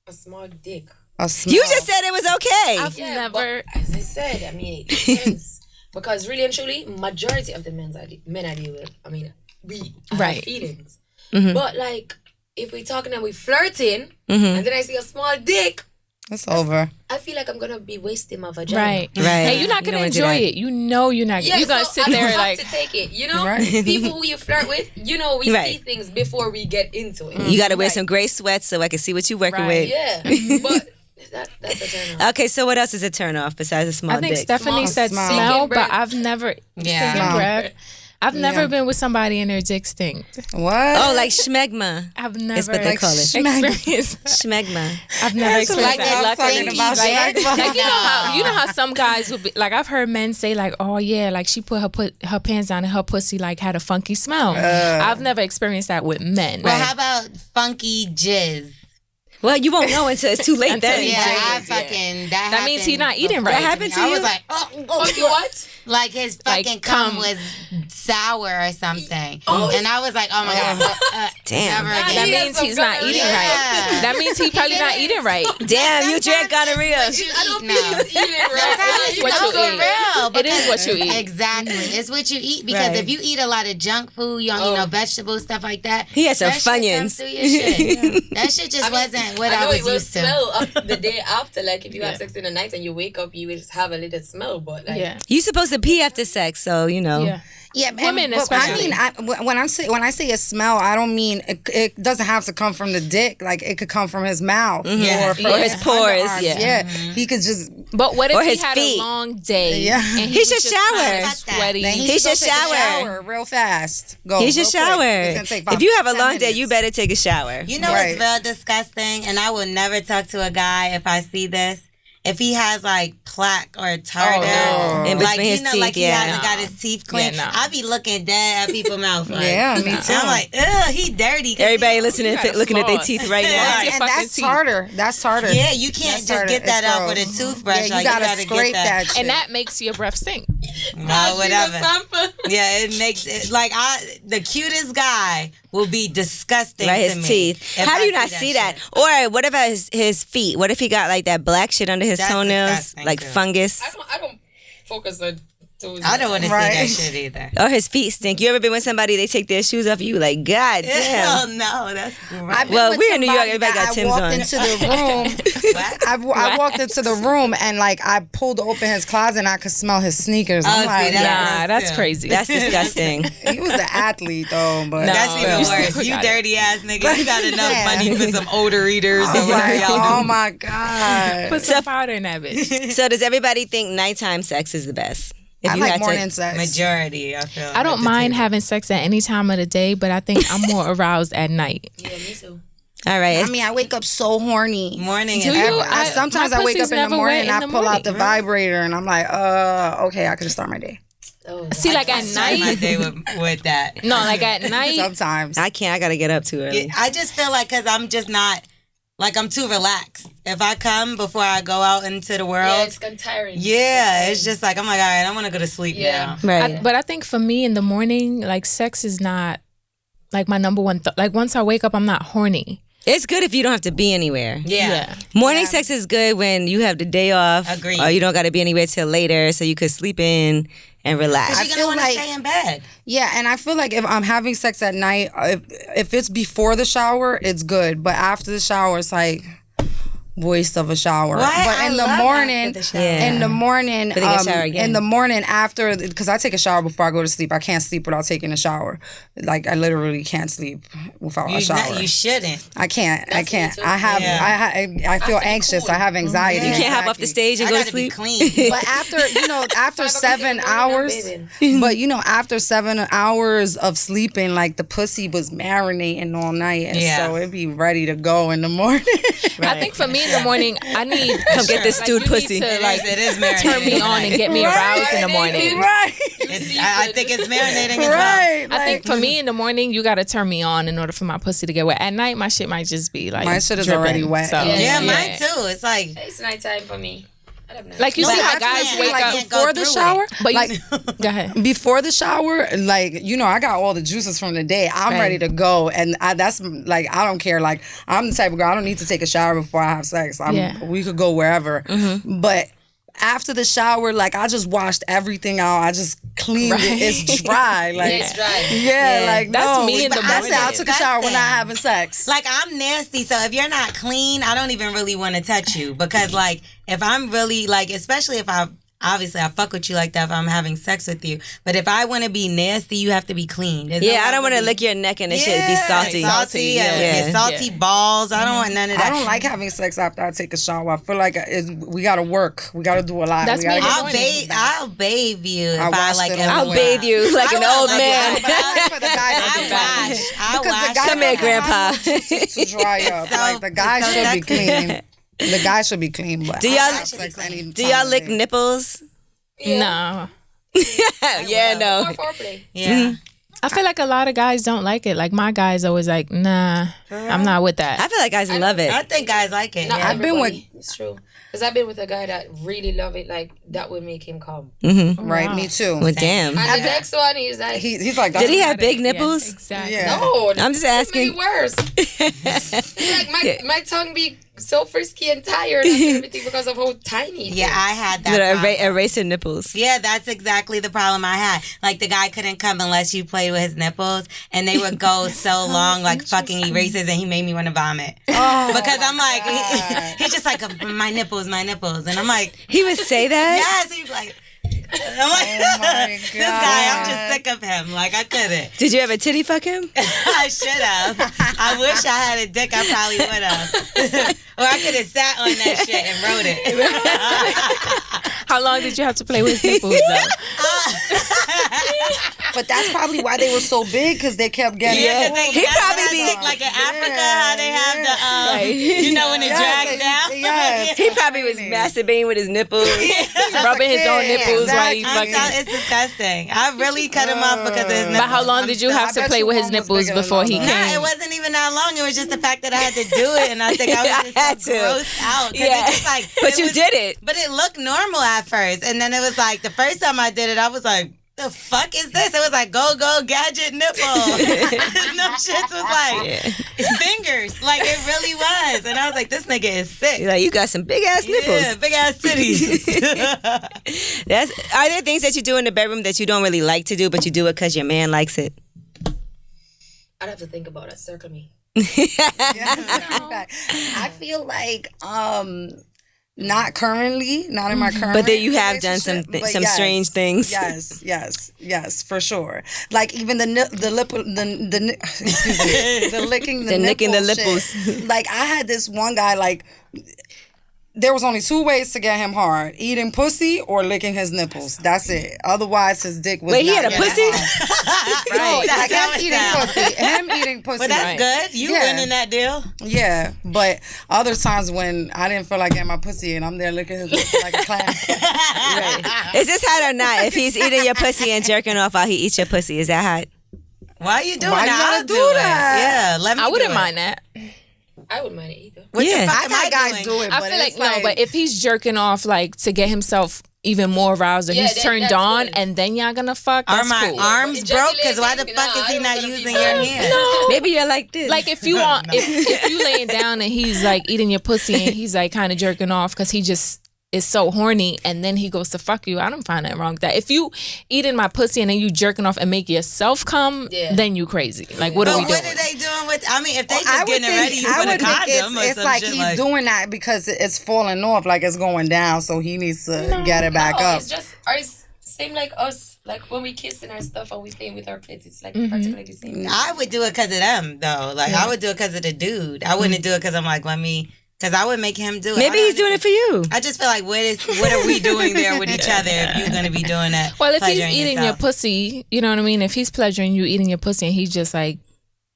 S1: a small dick.
S3: A smell.
S2: You just said it was okay.
S5: I've never.
S1: But as I said, I mean, it depends. Because really and truly, majority of the men I deal with, I mean, we have
S5: Right.
S1: feelings. But like, if we're talking and we're flirting, and then I see a small dick,
S3: It's over.
S1: I feel like I'm gonna be wasting my vagina.
S5: Right.
S2: Right.
S5: Hey, you're not
S2: You
S5: gonna
S2: don't wanna do
S5: enjoy
S2: that.
S5: it. You know you're not.
S1: Yeah,
S5: You're gonna
S1: so
S5: sit
S1: I
S5: there
S1: have
S5: like.
S1: to take it. You know,
S3: Right.
S1: people who you flirt with, you know, we
S2: Right.
S1: see things before we get into it.
S2: You got to wear some gray sweats so I can see what you're working
S5: Right.
S2: with.
S1: Yeah, but that's a turn on.
S2: Okay, so what else is a turn off besides a small
S5: I think
S2: dick?
S5: Stephanie
S1: Small
S5: said
S3: smell.
S5: smell,
S1: Stinking
S5: but
S1: breath.
S5: I've never.
S4: Yeah.
S5: Stinking
S3: Smell.
S5: breath. I've never
S3: Yeah.
S5: been with somebody and their dick stinked.
S3: What?
S2: Oh, like schmegma.
S5: I've
S2: It's
S5: never
S2: what they call it.
S5: experienced.
S2: Schmegma.
S5: I've never experienced
S4: like
S5: that.
S4: that
S5: Luckily,
S3: talking about
S5: like,
S3: schmegma.
S5: like, you know how some guys would be like. I've heard men say like, "Oh yeah, like she put her pants down and her pussy like had a funky smell." I've never experienced that with men.
S4: Well, how about funky jizz?
S2: Well, you won't know until it's too late
S5: Until
S2: then.
S5: you
S4: Yeah,
S5: drink
S4: I
S5: it,
S4: fucking
S5: That means he not eating
S4: before
S5: right.
S2: What happened to
S4: I
S2: you?
S4: was like,
S1: Okay, what?
S4: like his
S5: Like,
S4: fucking
S5: cum.
S4: cum was sour or something, and I was like, oh my god,
S2: Damn.
S4: never
S1: That
S4: again.
S5: That
S1: He has
S5: means
S1: some
S5: he's not
S1: gonorrhea.
S5: eating right.
S4: Yeah.
S5: That means he probably not eating right.
S2: Damn, you drank gonorrhea.
S4: What you
S1: I don't
S4: eat
S1: think
S4: now.
S1: he's eating right.
S4: Sometimes
S5: what
S4: no,
S5: you
S4: for
S5: eat.
S4: real.
S5: It is what you eat.
S4: Exactly. It's what you eat because
S2: Right.
S4: if you eat a lot of junk food, you don't eat no vegetables, stuff like that.
S2: He had some
S4: that shit comes
S2: Funyuns.
S4: through your shit. That shit just wasn't what I,
S1: know
S4: was
S1: it will
S4: used to.
S1: smell up the day after. Like if you have sex in the night and you wake up, you will just have a little smell. But like,
S5: Yeah.
S2: You supposed to pee after sex, so you know.
S5: Yeah.
S3: Yeah,
S5: Women
S3: but
S5: especially.
S3: I mean, when I say a smell, I don't mean it doesn't have to come from the dick. Like it could come from his mouth
S4: Yeah.
S3: or from
S2: Or his pores,
S3: underarms.
S2: yeah.
S3: He could just.
S5: But what if
S2: Or
S5: he
S2: his
S5: had
S2: feet.
S5: a long day?
S3: Yeah.
S5: And
S2: He
S5: was
S2: should
S5: just
S2: shower.
S5: kinda
S4: Fuck that.
S5: Sweaty.
S3: Then
S2: He
S3: should
S2: should
S3: go take a
S2: shower.
S3: shower real fast. Go.
S2: He should
S3: real quick.
S2: shower.
S3: It's gonna take about
S2: If you have a
S3: 10
S2: long day,
S3: minutes.
S2: you better take a shower.
S4: You know
S3: Right.
S4: what's real disgusting? And I will never talk to a guy if I see this. if he has like plaque or tartar,
S2: In
S4: like
S2: between his teeth,
S4: like he
S2: yeah.
S4: hasn't got his teeth clean.
S5: Yeah, no.
S4: I be looking dead at people's mouth. Like,
S3: Yeah, me too.
S4: I'm like, ugh, he dirty. 'cause
S2: Everybody
S4: he-
S2: listening,
S5: gotta
S2: looking at their
S5: floss.
S2: teeth right now.
S4: Right.
S3: And
S5: fucking
S3: that's
S5: teeth.
S3: harder. That's harder.
S4: Yeah, you can't
S3: That's
S4: just
S3: harder.
S4: get that
S3: It's
S4: off with a
S3: gross.
S4: toothbrush.
S3: Yeah, you
S4: like,
S3: gotta scrape
S4: get
S3: that shit.
S5: And that makes your breath stink.
S4: Well, whatever. Yeah, it makes it like the cutest guy will be disgusting
S2: Right,
S4: to
S2: his
S4: me.
S2: teeth.
S4: if
S2: How do
S4: I
S2: you not see that?
S4: shit.
S2: Or what about his feet? What if he got like that black shit under his
S4: That's
S2: toenails,
S4: disgusting,
S2: like
S4: too.
S2: fungus?
S1: I don't focus on toes.
S4: I don't want to
S3: Right.
S4: see that shit either.
S2: Or his feet stink. You ever been with somebody they take their shoes off you? Like, God
S4: Hell
S2: damn.
S4: no, that's gross.
S3: I've been
S2: Well,
S3: with
S2: we're in New York,
S3: somebody
S2: everybody
S3: that
S2: got Tim's
S3: I walked
S2: on.
S3: into the room.
S4: What?
S3: I walked into the room and like I pulled open his closet and I could smell his sneakers.
S4: Oh,
S3: I'm
S4: see,
S3: like,
S4: that-
S5: Nah, that's
S4: Yeah.
S5: crazy.
S2: That's disgusting.
S3: he was an athlete though, but
S5: No.
S4: That's even
S5: you
S4: worse.
S5: still
S4: You
S5: got it.
S4: dirty ass nigga. You got enough
S3: Yeah.
S4: money for some odor eaters
S3: I
S4: or
S3: was
S4: whatever
S3: like,
S4: y'all
S3: oh
S4: do.
S3: my god.
S5: Put some powder in that bitch.
S2: So does everybody think nighttime sex is the best? If
S3: I
S2: you
S3: like
S2: had to-
S3: morning sex.
S4: Majority, I feel.
S5: I don't
S4: at the
S5: mind
S4: table.
S5: having sex at any time of the day, but I think I'm more aroused at night.
S1: Yeah, me too.
S2: All right.
S3: I mean, I wake up so horny.
S4: Morning
S5: Do
S4: and
S5: you?
S4: ever.
S3: Sometimes
S5: my
S3: I wake up
S5: pussy's
S3: in the
S5: never
S3: morning
S5: wet
S3: and
S5: in
S3: I
S5: the
S3: pull out the
S5: morning.
S3: vibrator and I'm like, okay, I can start my day.
S1: Oh,
S5: See, like at
S4: Start my
S5: night.
S4: day with that.
S5: No, like at night.
S3: Sometimes.
S2: I can't. I gotta get up too early.
S4: Yeah, I just feel like because I'm just not like I'm too relaxed. If I come before I go out into the
S1: yeah,
S4: world,
S1: it's kind of tiring.
S4: yeah, it's just like I'm like, all right, I want to go to sleep
S1: Yeah.
S4: now.
S2: Right.
S5: But I think for me in the morning, like sex is not like my number one. Like once I wake up, I'm not horny.
S2: It's good if you don't have to be anywhere.
S4: Yeah.
S2: Morning sex is good when you have the day off.
S4: Agreed.
S2: Or you don't got to be anywhere till later, so you could sleep in and relax.
S4: You're
S3: feel
S4: gonna want to
S3: like-
S4: stay in bed.
S3: Yeah, and I feel like if I'm having sex at night, if it's before the shower, it's good. But after the shower, it's like waste of a shower.
S4: What?
S3: But
S4: I
S3: in the
S4: love
S3: morning,
S4: after the shower.
S2: Yeah.
S3: in the morning,
S2: But they get shower again.
S3: in the morning after, because I take a shower before I go to sleep. I can't sleep without taking a shower. Like I literally can't sleep without a shower.
S4: You shouldn't.
S3: I can't. I can't.
S1: too.
S3: I have.
S4: Yeah.
S3: I feel anxious. I have anxiety.
S2: You can't hop off the stage and
S4: I
S2: go to
S4: gotta be
S2: sleep.
S4: clean.
S3: But after 7 hours,
S1: bathing.
S3: but after 7 hours of sleeping, like the pussy was marinating all night, and
S4: Yeah.
S3: so it'd be ready to go in the morning.
S5: I think for me in the morning, I need
S2: Come get this stewed
S5: you need
S2: pussy.
S5: to like
S4: it is
S5: turn me
S4: marinating.
S5: on and get me aroused in the morning.
S3: right,
S4: I think it's marinating as well.
S3: right.
S5: I think for me in the morning, you got to turn me on in order for my pussy to get wet. At night, my shit might just be like
S3: My shit is
S5: dripping.
S3: already wet.
S5: So,
S4: Yeah, mine too. It's like
S1: It's nighttime for me. I don't know.
S5: Like you
S4: No,
S5: see
S4: I
S5: how guys
S4: can't.
S5: wake
S4: Like,
S5: up
S4: can't go
S3: before the
S4: through
S3: shower,
S4: it.
S5: but
S3: like
S5: you go ahead.
S3: before the shower, like I got all the juices from the day. I'm
S5: Right.
S3: ready to go, and that's like I don't care. Like I'm the type of girl I don't need to take a shower before I have sex.
S5: Yeah.
S3: We could go wherever, but. After the shower, like I just washed everything out. I just cleaned it. It's dry. Like
S1: Yeah, it's dry.
S3: yeah, like
S5: That's
S3: no.
S5: me in the
S3: But I said I
S5: morning.
S3: took a shower. We're not
S4: Disgusting.
S3: having sex.
S4: Like I'm nasty, so if you're not clean, I don't even really want to touch you because like if I'm really like, especially if I fuck with you like that if I'm having sex with you, but if I want to be nasty, you have to be clean. There's no
S2: Yeah, I don't
S4: way
S2: want to
S4: be-
S2: lick your neck and it should be salty.
S4: salty,
S2: Yeah.
S4: salty balls. I don't want none of that.
S3: I don't like having sex after I take a shower. I feel like we gotta work. We gotta do a lot.
S5: That's
S3: we gotta
S5: me.
S3: get-
S4: I'll bathe you if
S3: I
S4: I
S3: washed
S4: like.
S3: it
S4: if-
S3: all
S2: I'll
S3: away.
S2: bathe you like an
S4: I
S2: old
S4: will,
S2: man.
S4: like,
S3: But I like for the guys to be
S4: I
S3: clean.
S4: wash.
S3: Because the guy
S2: Come here, Grandpa.
S3: to dry up.
S4: So-
S3: Like the guy
S4: so
S3: should be
S4: sexy.
S3: clean. The guy should be clean. But
S2: Do
S3: I
S2: y'all-
S3: have sex any
S2: Do
S3: time
S2: y'all
S3: of
S2: lick
S3: day.
S2: nipples?
S5: No.
S2: Yeah, no.
S1: More foreplay.
S4: Yeah.
S5: I feel like a lot of guys don't like it. Like my guy's always like, nah, I'm not with
S2: I
S5: that.
S2: feel like guys love it.
S4: I think guys like it.
S1: Not
S4: Yeah.
S3: I've been with-
S1: everybody. It's true. Because I've been with a guy that really love it. Like that would make him calm.
S3: Right, me too.
S2: Well, damn.
S1: And the next one, he's like,
S3: He's like,
S2: Did he
S3: that's-
S2: have big
S5: Yeah,
S2: nipples?
S5: exactly.
S3: Yeah.
S1: no,
S2: I'm just
S1: that's made
S2: asking.
S1: it worse. Like my tongue be so frisky and tired and everything because of how tiny. it
S4: Yeah,
S1: is.
S4: I had that.
S2: Little
S4: problem.
S2: erasing nipples.
S4: Yeah, that's exactly the problem I had. Like the guy couldn't come unless you played with his nipples, and they would go so long, like fucking erasers, and he made me want to vomit. Because I'm like, he's just like my nipples, and I'm like,
S2: He would say that?
S4: yes, he's like. I'm like,
S3: Oh my
S4: this guy, I'm
S3: God.
S4: just sick of him. Like I couldn't.
S2: Did you ever titty fuck him?
S4: I should have. I wish I had a dick. I probably would have. Or I could have sat on that shit and wrote it.
S5: How long did you have to play with his nipples though?
S3: But that's probably why they were so big, because they kept getting.
S4: Yeah,
S2: He probably be
S4: like in Africa, how they have the you know, when it drags down.
S3: Yes,
S2: he probably was masturbating with his nipples, rubbing his own nipples while he fucking.
S4: It's disgusting. I really cut him off because of his nipples.
S5: But how long did you have to play with his nipples before he came?
S4: Nah, it wasn't even that long. It was just the fact that I had to do it, and I think I was just so grossed out.
S2: Yeah,
S4: it just, like,
S2: but you did it.
S4: But it looked normal at first, and then it was like the first time I did it, I was like, the fuck is this? It was like, go gadget nipple. No shits was like fingers. Like, it really was. And I was like, this nigga is sick.
S2: You're like, you got some big ass nipples.
S4: Yeah, big ass titties.
S2: Are there things that you do in the bedroom that you don't really like to do, but you do it because your man likes it?
S1: I'd have to think about it. Circle me.
S3: I feel like not currently, not in my current.
S2: But then you have done some
S3: relationship,
S2: strange things.
S3: Yes, for sure. Like even the licking the
S2: nicking the
S3: nipple shit.
S2: nipples.
S3: Like I had this one guy, like there was only 2 ways to get him hard: eating pussy or licking his nipples. That's it. Otherwise, his dick was.
S2: Wait, he
S3: not
S2: had a
S3: getting
S2: pussy?
S3: hard.
S4: Right.
S3: Like
S4: That's how
S3: him
S4: it
S3: eating
S4: sounds.
S3: pussy. Him eating pussy.
S4: But that's good. You winning that deal.
S3: Yeah, but other times when I didn't feel like getting my pussy and I'm there licking his lips like a clown.
S2: Is this hot or not? If he's eating your pussy and jerking off while he eats your pussy, is that hot?
S4: Why are you doing
S3: Why you
S4: that?
S3: gotta
S4: I'll
S3: do
S4: do
S3: that?
S4: it. Yeah, let me
S5: I wouldn't
S4: do it.
S5: mind that.
S1: I wouldn't mind it either.
S4: What the fuck
S3: I've
S4: am I
S3: had guys
S4: doing?
S3: do it,
S5: I
S3: but
S5: feel like
S3: it's
S5: no, but if he's jerking off like to get himself even more aroused or
S1: Yeah,
S5: he's
S1: that-
S5: turned
S1: that's
S5: on
S1: good.
S5: and then y'all gonna fuck,
S4: Are
S5: that's
S4: my
S5: cool.
S4: arms
S1: But
S4: broke? Because why the
S1: ejaculating,
S4: fuck is he
S1: I
S4: not
S1: don't wanna
S4: using
S1: be
S4: your
S1: bothered.
S4: hand?
S2: Maybe you're like this.
S5: Like if you want, if you laying down and he's like eating your pussy and he's like kind of jerking off because he just is so horny and then he goes to fuck you, I don't find that wrong with that. If you eating my pussy and then you jerking off and make yourself come, then you crazy. Like what are
S4: But
S5: we
S4: what
S5: doing?
S4: are they doing with? I mean, if they
S3: I
S4: just
S3: would
S4: getting it ready,
S3: think,
S4: you
S3: I
S4: put a
S3: would think
S4: condom or
S3: it's
S4: some
S3: like
S4: shit
S3: he's doing that because it's falling off, like it's going down, so he needs to get it back up.
S1: It's just ours. Same like us. Like when we kissing our stuff and we playing with our plits, it's like practically the same thing.
S4: I would do it because of them, though. Like, I would do it because of the dude. I wouldn't do it because I'm like, because I would make him do it.
S2: Maybe he's doing it for you.
S4: I just feel like, what are we doing there with each other if you're going to be doing that?
S5: Well, if he's
S4: pleasuring
S5: eating your
S4: yourself?
S5: pussy, you know what I mean? If he's pleasuring you eating your pussy and he just like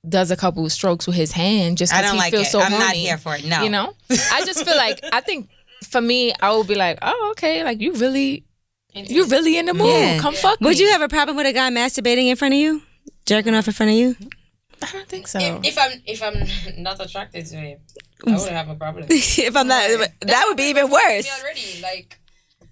S5: does a couple of strokes with his hand just
S4: I
S5: because
S4: don't
S5: he
S4: like
S5: feels
S4: it.
S5: so
S4: I'm
S5: horny.
S4: not here for it. No.
S5: You know? I just feel like, I think for me, I would be like, oh, okay, like you really in the mood.
S2: Yeah.
S5: Come fuck me.
S2: Would you have a problem with a guy masturbating in front of you? Jerking off in front of you?
S5: I don't think so.
S1: If I'm not attracted to him, I wouldn't have a problem.
S2: If I'm not, that would be even worse.
S1: Me already, like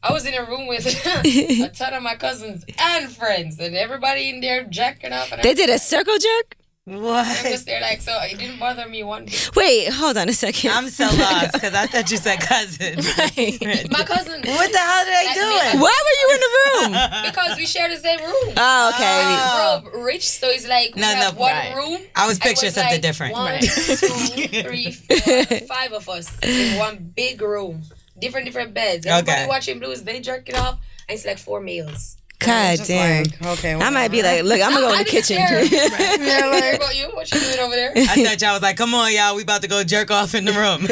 S1: I was in a room with a ton of my cousins and friends, and everybody in there jacking up. And
S2: They did a circle jerk?
S1: I'm
S4: What?
S1: just there like, so it didn't bother me one bit.
S2: Wait, hold on a second.
S4: I'm so lost because I thought you said cousin.
S1: My cousin.
S4: What the hell are they
S1: Like
S4: doing?
S2: Why were you in the room?
S1: Because we share the same room.
S2: Oh, okay.
S1: I grew up rich, so it's like we
S4: No,
S1: have
S4: no,
S1: one
S5: right.
S1: room.
S4: I was
S1: and
S4: picturing
S1: it
S4: something
S1: like
S4: different.
S1: 1, 2, 3, 4, 5 of us in one big room, different beds. Everybody
S4: Okay.
S1: watching blues, they jerk it off, and it's like 4 meals.
S2: God
S3: Just
S2: damn.
S3: like, okay,
S2: I might be like, look, I'm going to go in the kitchen.
S1: Yeah, like, about you? What you doing over there?
S4: I thought y'all was like, come on, y'all, we about to go jerk off in the room.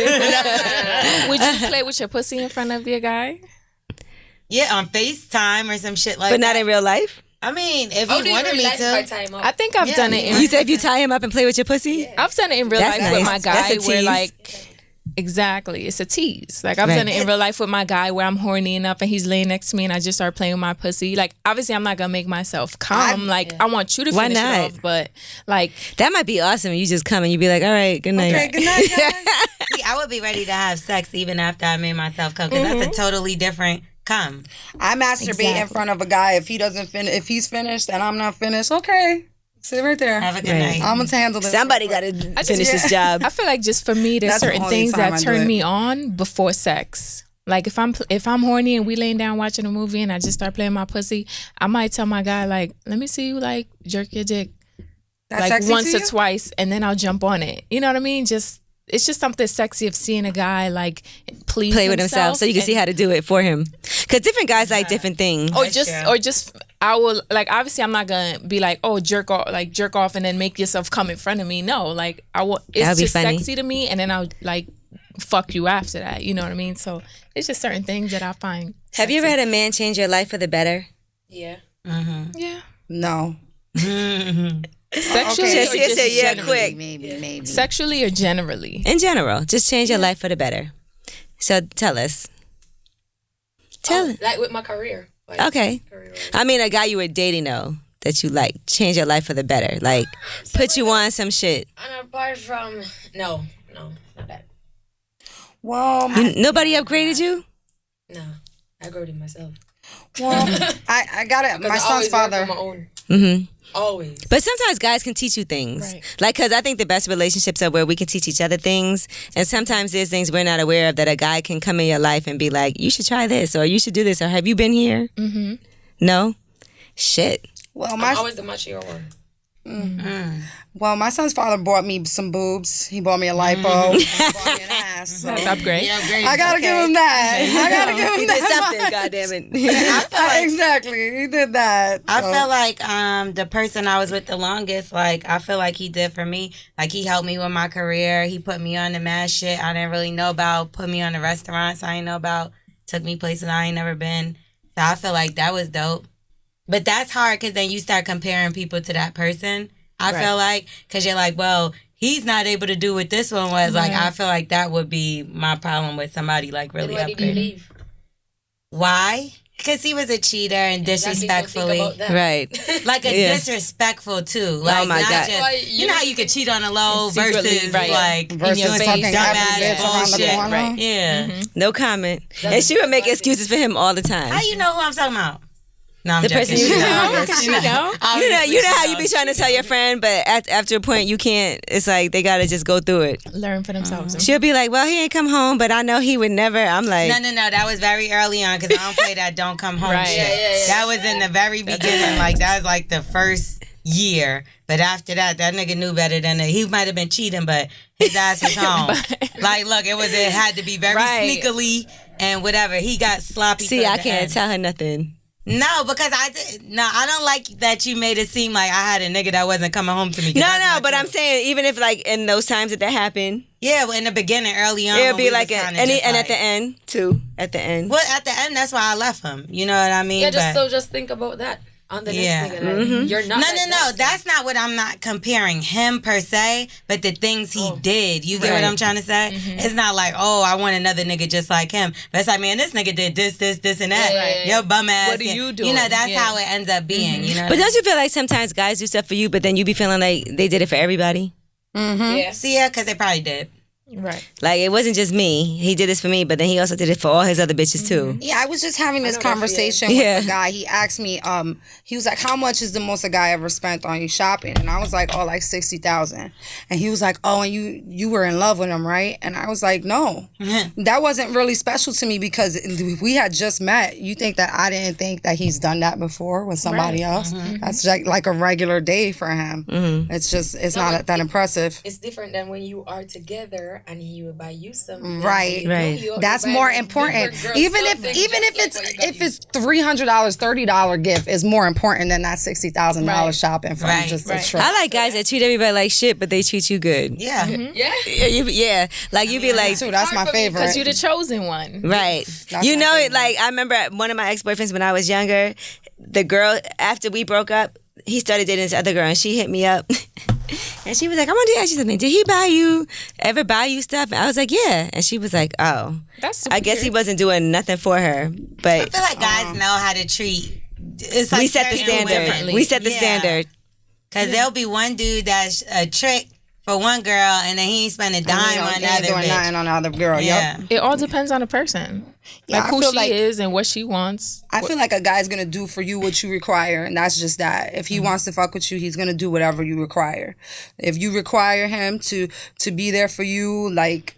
S5: Would you play with your pussy in front of your guy?
S4: Yeah, on FaceTime or some shit like
S2: But
S4: that.
S2: not in real life?
S4: I mean, if
S1: I'll
S4: he
S1: do
S4: wanted
S1: real
S4: me
S1: life
S4: to.
S1: part-time up.
S5: I think I've done it in
S2: You said if you tie him up and play with your pussy?
S5: I've done it in real
S2: That's
S5: life with
S2: nice.
S5: my guy
S2: That's a
S5: where
S2: tease.
S5: like exactly it's a tease. Like I've
S2: Right.
S5: done it in real life with my guy where I'm horny enough and he's laying next to me and I just start playing with my pussy. Like obviously I'm not gonna make myself come. I want you to
S2: Why
S5: finish
S2: not?
S5: it off, but like
S2: That might be awesome. You just come and you be like, all right, good night.
S3: Okay, good night, guys.
S4: See, I would be ready to have sex even after I made myself come because that's a totally different come.
S3: I masturbate in front of a guy if he doesn't finish. If he's finished and I'm not finished, okay, sit right there.
S4: Have a good
S2: Right.
S4: night.
S3: I'm gonna handle this.
S2: Somebody got to finish this job.
S5: I feel like just for me there's
S3: That's the
S5: certain
S3: only
S5: things
S3: time
S5: that
S3: I do
S5: turn
S3: it.
S5: me on before sex. Like if I'm horny and we laying down watching a movie and I just start playing my pussy, I might tell my guy like, let me see you like jerk your dick
S3: That's
S5: like
S3: sexy
S5: once
S3: to
S5: or
S3: you?
S5: twice and then I'll jump on it. You know what I mean? Just it's just something sexy of seeing a guy like please
S2: Play with himself so you can see how to do it for him. Because different guys like different things.
S5: or
S4: That's
S5: just I will like obviously I'm not gonna be like jerk off and then make yourself come in front of me. No, like I will.
S2: That'd
S5: It's
S2: be
S5: just
S2: funny.
S5: sexy to me, and then I'll like fuck you after that. You know what I mean? So it's just certain things that I find.
S2: Have you ever had a man change your life for the better?
S1: Yeah.
S5: Yeah.
S3: No.
S5: Sexually
S3: Okay.
S5: or
S2: Shenseea
S5: just
S2: said, yeah,
S5: generally?
S2: quick.
S3: Maybe.
S5: Sexually or generally?
S2: In general, just change your life for the better. So tell us. Tell it.
S1: Like with my career. Like,
S2: Okay.
S1: career-wise.
S2: I mean, a guy you were dating, though, that you like, change your life for the better. Like, put you on some shit.
S1: And apart from no, not that.
S3: Well,
S2: Nobody upgraded you?
S1: No, I grew it myself.
S3: well, I got it.
S1: Because
S3: My
S1: I
S3: son's
S1: always work
S3: father.
S1: for my own.
S2: Mm-hmm.
S1: Always.
S2: But sometimes guys can teach you things.
S5: Right.
S2: Like, because I think the best relationships are where we can teach each other things. And sometimes there's things we're not aware of that a guy can come in your life and be like, you should try this, or you should do this, or have you been here?
S5: Mm-hmm.
S2: No? Shit.
S3: Well,
S1: I'm always the machier one.
S3: Well, my son's father bought me some boobs. He bought me a lipo. He bought me an ass. So
S5: That's upgrade.
S3: I gotta give him that. I gotta give him
S2: He
S3: that.
S2: did something, goddammit.
S3: Exactly. He did that.
S4: I
S3: So-
S4: feel like the person I was with the longest, like I feel like he did for me. Like he helped me with my career. He put me on the mad shit I didn't really know about. Put me on the restaurants I didn't know about. Took me places I ain't never been. So I feel like that was dope. But that's hard because then you start comparing people to that person. I feel like because you're like, well, he's not able to do what this one was. Like I feel like that would be my problem with somebody like
S1: Then
S4: really
S1: why did you
S4: upgrading.
S1: leave?
S4: Why? Because he was a cheater and disrespectfully.
S1: Think about that.
S2: Right.
S4: Like a
S2: Yeah.
S4: disrespectful too. Like
S2: my
S4: not
S2: God.
S4: just
S1: Why
S4: you know how you could cheat on a low
S5: Secretly,
S4: versus
S5: right.
S4: like
S3: versus
S5: your
S3: fucking
S5: face.
S3: every
S4: Dumbass
S3: bitch around the
S4: bullshit.
S3: corner.
S5: Right.
S4: yeah.
S2: No comment. And she would make excuses for him all the time.
S4: How you know who I'm talking about? No, I'm
S2: The
S4: joking.
S2: person you
S4: She
S2: know.
S4: knows.
S5: You know?
S2: You know how you be trying to tell your friend, but after a point you can't. It's like they gotta just go through it.
S5: Learn for themselves.
S2: She'll be like, "Well, he ain't come home, but I know he would never." I'm like,
S4: No, that was very early on because I don't play that don't come home
S5: Right.
S4: shit.
S1: Yeah.
S4: That was in the very beginning. Like that was like the first year. But after that nigga knew better than that. He might have been cheating, but his ass was home. Like, look, it had to be very
S5: Right.
S4: sneakily and whatever. He got sloppy.
S2: "See,
S4: towards
S2: I
S4: the
S2: can't
S4: end.
S2: tell her nothing."
S4: No, because I don't like that you made it seem like I had a nigga that wasn't coming home to me. 'cause that's
S2: No,
S4: not
S2: but
S4: true.
S2: I'm saying even if like in those times that happened,
S4: Yeah, well, in the beginning, early on,
S2: it'll
S4: when
S2: be
S4: we
S2: like
S4: was
S2: a,
S4: kinda
S2: and,
S4: just
S2: and at
S4: like-
S2: the end too. At the end,
S4: Well, at the end, that's why I left him. You know what I mean?
S1: Yeah,
S4: But-
S1: just think about that on the
S4: Yeah.
S1: next nigga. Like, you're not.
S4: No,
S1: like
S4: no,
S1: that.
S4: that's not what I'm not comparing him per se, but the things he did. You get what I'm trying to say? It's not like, oh, I want another nigga just like him. But it's like, man, this nigga did this, and that.
S1: Yeah.
S4: Your bum ass.
S5: What are you
S4: You
S5: doing?
S4: know, that's
S5: Yeah.
S4: how it ends up being. You know?
S2: but don't you feel like sometimes guys do stuff for you, but then you be feeling like they did it for everybody?
S1: Yeah.
S4: See, yeah, because they probably did.
S5: Right.
S2: Like it wasn't just me. He did this for me, but then he also did it for all his other bitches too.
S3: Yeah, I was just having this
S1: know that
S3: conversation
S2: feeling.
S3: with a guy. He asked me, he was like, "How much is the most a guy ever spent on you shopping?" And I was like, "Oh, like 60,000." And he was like, "Oh, and you were in love with him, right?" And I was like, "No, that wasn't really special to me because we had just met. You think that I didn't think that he's done that before with somebody else? That's like a regular day for him. It's just it's not that impressive."
S1: It's different than when you are together and he will buy you something.
S3: Right.
S1: You know,
S2: Right.
S1: you
S3: That's
S1: buy
S3: more
S1: like
S3: important.
S1: different girls
S3: Even
S1: something
S3: if
S1: just like
S3: it's
S1: what you got
S3: if
S1: you.
S3: it's $300, $30 gift is more important than that $60,000 shopping for
S4: Right.
S3: just a trip.
S2: I like guys that treat everybody like shit, but they treat you good.
S4: Yeah.
S1: Yeah.
S2: Yeah, like you be like,
S3: Too, that's my favorite.
S5: Because you're the chosen one.
S2: right.
S3: That's
S2: You
S3: my
S2: know,
S3: favorite.
S2: like I remember one of my ex-boyfriends when I was younger, the girl, after we broke up, he started dating this other girl and she hit me up. And she was like, I want to ask you something. Did he ever buy you stuff? And I was like, yeah. And she was like, oh.
S5: That's super
S2: I guess he
S5: cute.
S2: wasn't doing nothing for her.
S4: I
S2: But
S4: feel like guys know how to treat. It's like
S2: we set the
S4: certain
S2: standard.
S4: women.
S2: We set the
S4: Yeah.
S2: standard.
S4: Cause there'll be one dude that's a trick for one girl, and then he ain't spending a dime on
S3: He ain't
S4: another
S3: doing
S4: bitch.
S3: nothing on the other girl.
S4: Yeah.
S3: Yep.
S5: It all depends on the person.
S3: Yeah,
S5: Like
S3: I
S5: who
S3: feel
S5: she
S3: like-
S5: is and what she wants.
S3: I feel like a guy's gonna do for you what you require, and that's just that. If he wants to fuck with you, he's gonna do whatever you require. If you require him to be there for you, like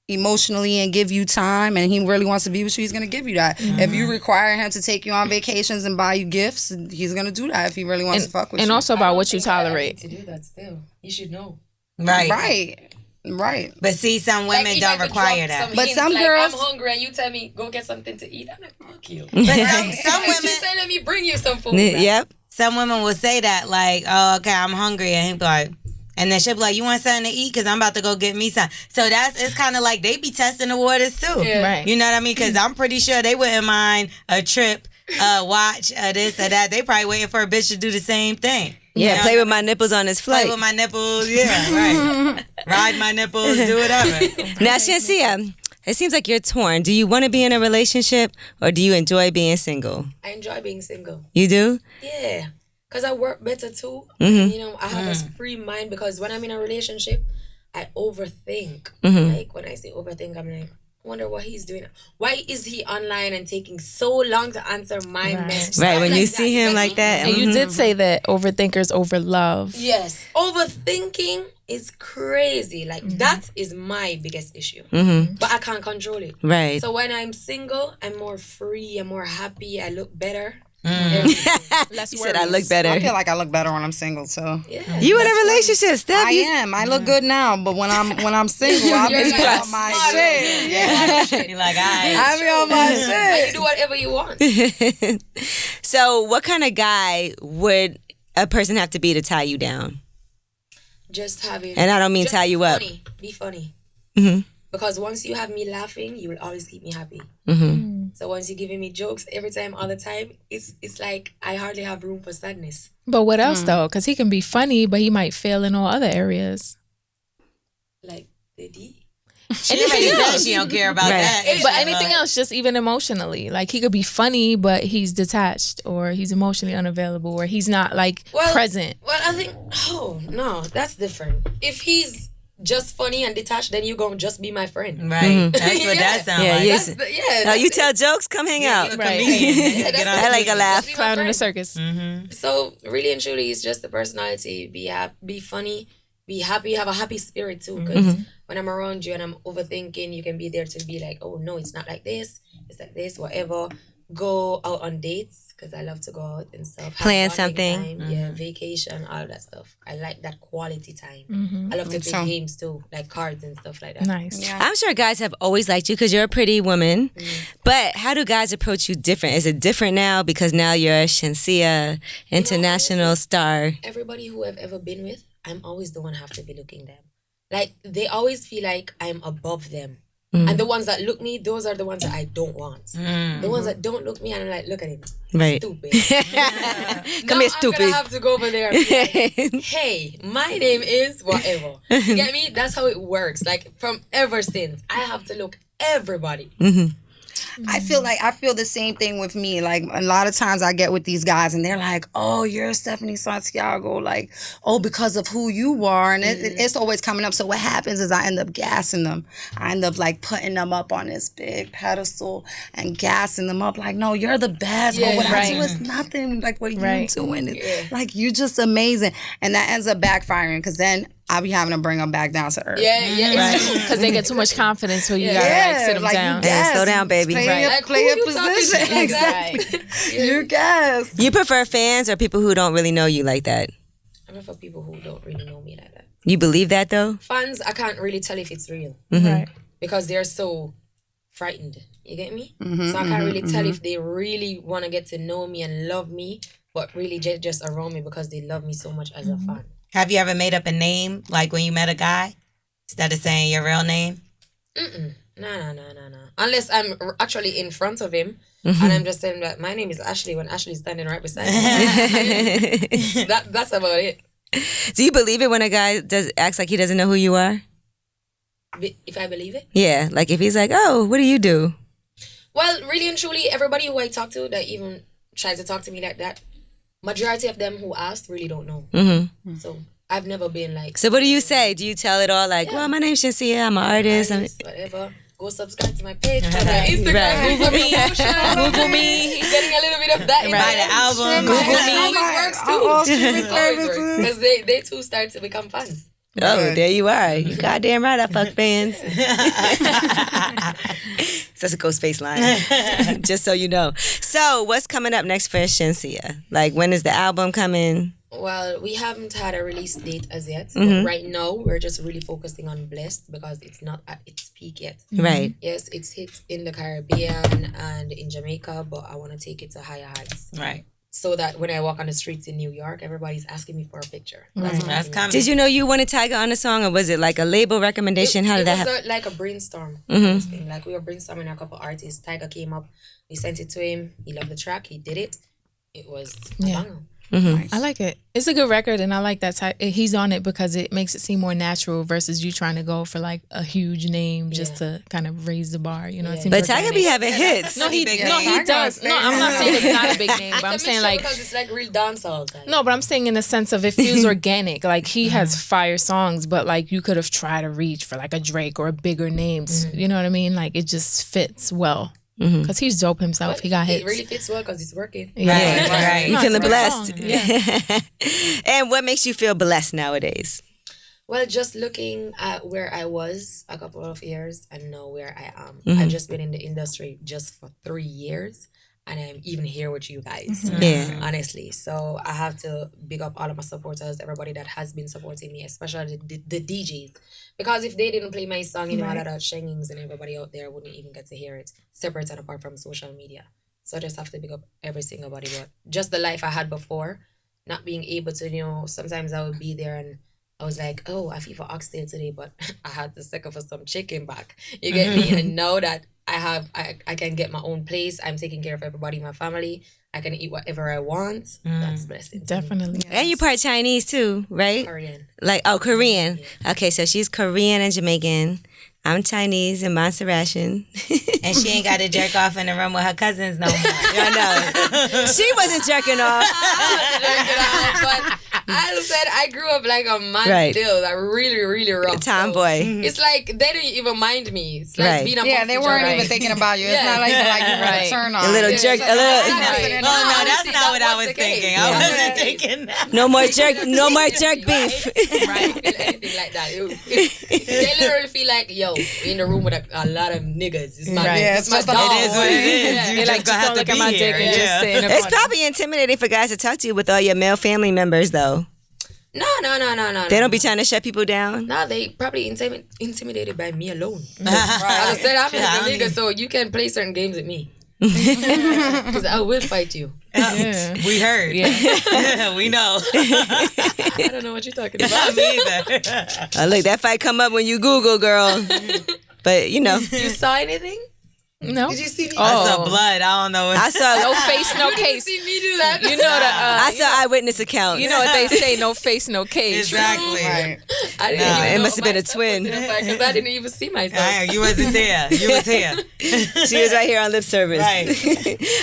S3: emotionally and give you time, and he really wants to be with you, he's gonna give you that. If you require him to take you on vacations and buy you gifts, he's gonna do that if he really wants to fuck with
S5: And
S3: you.
S5: also about what you
S1: think I need
S5: tolerate.
S1: to do that still. You should know.
S3: Right.
S4: But see, some
S1: Like,
S4: women
S1: if I
S4: don't
S1: could
S4: require
S1: drop
S4: that.
S1: some
S3: But
S1: hints,
S3: some
S1: like,
S3: girls-
S1: I'm hungry and you tell me go get something to eat. I'm like, fuck you.
S4: But some
S1: You
S4: women,
S1: say let me bring you some food.
S2: Yep.
S4: some women will say that, like, oh, okay, I'm hungry, and he'll be like, and then she'll be like, you want something to eat? Because I'm about to go get me some. So it's kind of like they be testing the waters too.
S1: Yeah.
S5: Right.
S4: You know what I mean? Because I'm pretty sure they wouldn't mind a trip, watch, this or that. They probably waiting for a bitch to do the same thing.
S2: Yeah, play with my nipples on his flight.
S4: Play with my nipples. Yeah, right. Ride my nipples. Do whatever.
S2: Now, Shenseea, it seems like you're torn. Do you want to be in a relationship or do you enjoy being single?
S1: I enjoy being single.
S2: You do?
S1: Yeah. Because I work better too. You know, I have a free mind because when I'm in a relationship, I overthink. Like when I say overthink, I'm like, I wonder what he's doing. Why is he online and taking so long to answer my message?
S2: Right, when
S1: Like
S2: you
S1: that.
S2: see him like that.
S5: And you did say that overthinkers over love.
S1: Yes. Overthinking is crazy. Like that is my biggest issue. But I can't control it.
S2: Right.
S1: So when I'm single, I'm more free, I'm more happy, I look better.
S5: Less
S2: You said I look better.
S3: I feel like I look better when I'm single. So
S1: Yeah.
S2: You in a relationship, Steph?
S3: I am. I look good now, but when I'm single, I'll be on my shit. Yeah.
S4: You're like,
S3: I be on my shit.
S1: And you do whatever you want.
S2: So, what kind of guy would a person have to be to tie you down?
S1: Just having.
S2: And I don't mean
S1: just
S2: tie you up.
S1: funny. Be funny.
S2: Mm-hmm.
S1: Because once you have me laughing, you will always keep me happy. So once you're giving me jokes every time, all the time, it's like I hardly have room for sadness.
S5: But what else though? Because he can be funny, but he might fail in all other areas.
S1: Like the D.
S4: she already said she don't care about that.
S5: But anything else, just even emotionally. Like he could be funny, but he's detached or he's emotionally unavailable or he's not like present.
S1: Well, I think, oh, no, that's different. If he's just funny and detached, then you're going to just be my friend.
S4: Right. That's what that sounds
S2: Yeah,
S4: like.
S2: yes.
S1: Yeah.
S2: Now you tell jokes, come hang out.
S4: You're a
S5: Right.
S4: comedian. Get on
S2: I like a laugh.
S1: Just be my
S5: Clown in
S1: friend.
S5: the circus.
S1: So really and truly, it's just the personality. Be funny, be happy, have a happy spirit too. Because when I'm around you and I'm overthinking, you can be there to be like, oh no, it's not like this. It's like this, whatever. Go out on dates because I love to go out and stuff. Have
S2: Plan
S1: bonding
S2: something.
S1: time, yeah, vacation, all that stuff. I like that quality time. I love to play games too, like cards and stuff like that.
S5: Nice.
S2: I'm sure guys have always liked you because you're a pretty woman. But how do guys approach you different? Is it different now because now you're a Shenseea international star?
S1: Everybody who I've ever been with, I'm always the one have to be looking them. Like they always feel like I'm above them. And the ones that look me, those are the ones that I don't want. The ones that don't look me, and I'm like, look at him.
S2: Right.
S1: Stupid.
S2: Come here, stupid.
S1: I'm gonna have to go over there and be like, hey, my name is whatever. You get me? That's how it works. Like from ever since, I have to look everybody.
S3: I feel the same thing with me. Like a lot of times I get with these guys and they're like, "Oh, you're Stephanie Santiago," like, "Oh, because of who you are," and it's always coming up. So what happens is I end up gassing them. I end up like putting them up on this big pedestal and gassing them up. Like, "No, you're the best.
S1: Yeah,
S3: but what I do
S5: right.
S3: is nothing. Like what
S5: Right.
S3: you're doing is like you're just amazing." And that ends up backfiring because then I'll be having to bring them back down to earth.
S1: Yeah, it's true.
S5: Because they get too much confidence when you gotta like sit them
S3: like
S5: down.
S3: you guess.
S2: Slow down, baby.
S3: Play
S5: Right.
S3: your,
S1: Like,
S3: play
S1: who
S3: your
S1: you talking to
S3: position.
S1: like
S3: Exactly.
S1: that?
S3: You guess.
S2: You prefer fans or people who don't really know you like that?
S1: I prefer people who don't really know me like that.
S2: You believe that though?
S1: Fans, I can't really tell if it's real
S5: Right.
S1: because they're so frightened. You get me? So I can't really tell if they really want to get to know me and love me, but really just around me because they love me so much as a fan.
S4: Have you ever made up a name, like when you met a guy, instead of saying your real name?
S1: No. Unless I'm actually in front of him and I'm just telling him that my name is Ashley when Ashley's standing right beside me. That's about it.
S2: Do you believe it when a guy acts like he doesn't know who you are?
S1: If I believe it.
S2: Yeah, like if he's like, "Oh, what do you do?"
S1: Well, really and truly, everybody who I talk to that even tries to talk to me like that, majority of them who asked really don't know. So I've never been like.
S2: So what do you say? Do you tell it all like, "Well, my name's Shenseea, I'm an artist."
S1: Whatever. Go subscribe to my page, follow my Instagram,
S2: Right.
S1: Google me, Google me. Getting a little bit of that in
S4: Buy the album. Google me.
S1: Always works because they too start to become fans.
S2: Oh, there you are. You goddamn right, I fuck fans. That's a ghost face line. Just so you know. So, what's coming up next for Shenseea? Like, when is the album coming?
S1: Well, we haven't had a release date as yet. But right now, we're just really focusing on Blessed because it's not at its peak yet.
S2: Right.
S1: Yes, it's hit in the Caribbean and in Jamaica, but I want to take it to higher heights.
S4: Right.
S1: So that when I walk on the streets in New York, everybody's asking me for a picture.
S4: That's coming.
S2: Did you know you wanted Tiger on the song, or was it like a label recommendation? How did that happen?
S1: It was like a brainstorm. Like we were brainstorming a couple artists. Tiger came up. We sent it to him. He loved the track. He did it. It was a banger.
S5: I like it. It's a good record, and I like that type. He's on it because it makes it seem more natural versus you trying to go for like a huge name just to kind of raise the bar. You know, it seems
S2: But Tiger be having hits.
S5: No, he does. No, I'm not saying it's not a big name, but I'm saying like
S1: because it's like real dancehall.
S5: no, but I'm saying in the sense of it feels organic. Like he has fire songs, but like you could have tried to reach for like a Drake or a bigger name. You know what I mean? Like it just fits well. Because he's dope himself. He got hits.
S1: It really fits well because it's working.
S2: Yeah.
S4: Right.
S2: You
S5: No,
S2: feeling
S5: it's a good
S2: blessed.
S5: song. Yeah.
S2: And what makes you feel blessed nowadays?
S1: Well, just looking at where I was a couple of years and now where I am. I've just been in the industry just for 3 years. And I'm even here with you guys.
S2: Yeah.
S1: Honestly. So I have to big up all of my supporters, everybody that has been supporting me, especially the DJs. Because if they didn't play my song, you know, a lot of Shengings and everybody out there wouldn't even get to hear it, separate and apart from social media. So I just have to big up every single body. But just the life I had before, not being able to, you know, sometimes I would be there and I was like, oh, I feel for oxtail today, but I had to sucker for some chicken back. You get me? And now that I can get my own place, I'm taking care of everybody in my family. I can eat whatever I want. That's blessing.
S5: Definitely.
S2: And you part Chinese too, right?
S1: Korean.
S2: Like, oh, Korean. Okay, so she's Korean and Jamaican. I'm Chinese and Montserratian.
S4: And she ain't got to jerk off in the room with her cousins no more.
S2: I know. She wasn't jerking off.
S1: But as I said, I grew up like a man
S2: Right.
S1: still. I really, really rough.
S2: Tomboy.
S1: So it's like they didn't even mind me. It's like
S2: Right.
S1: being a
S3: Yeah, they weren't
S1: passenger,
S3: even
S1: right?
S3: thinking about you. It's
S1: Yeah.
S3: not like you were
S5: Right.
S3: a turn on.
S2: A little jerk, a little.
S1: Right.
S4: Oh, no, that's
S1: Honestly,
S4: not what I
S1: that
S4: was
S1: the case.
S4: thinking.
S1: Yeah.
S4: I wasn't thinking that.
S2: No more jerk beef.
S1: Right, feel anything like that. They literally feel like, yo, we in the room with a lot of niggas. It's my,
S5: Right.
S3: Yeah,
S1: it's
S3: it's
S1: my
S3: just a-
S1: dog.
S4: It is what it is.
S1: Yeah.
S4: You
S5: They
S4: just
S5: like
S4: gonna
S5: just
S4: have
S5: don't
S4: to
S5: look at
S4: be
S5: my
S4: here.
S5: dick and just sit in the
S2: It's
S5: corner.
S2: probably intimidating for guys to talk to you with all your male family members, though.
S1: No.
S2: They don't be trying to shut people down.
S1: No, they probably intimidated by me alone.
S4: Right.
S1: As I said, I'm
S4: Yeah, I
S1: a
S4: mean-
S1: nigga, so you can play certain games with me. Because I will fight you.
S5: Yeah.
S4: We heard.
S5: Yeah.
S4: We know.
S1: I don't know what you're talking about.
S4: Me either.
S2: Look, that fight come up when you Google, girl. But, you know.
S1: You saw anything?
S5: No.
S1: Did you see me?
S4: I saw blood. I don't know.
S2: I saw
S5: No face, no
S1: Did you
S5: case.
S1: see me do that?
S5: You know the
S2: I saw eyewitness accounts.
S5: you know what they say, no face, no case.
S4: Exactly.
S3: Right.
S1: I didn't
S4: No,
S1: even
S2: it
S1: know
S2: must have been a
S1: myself
S2: twin.
S1: was in the fact, 'cause I didn't even see myself.
S4: You wasn't there. You was here.
S2: She was right here on lip service.
S4: Right.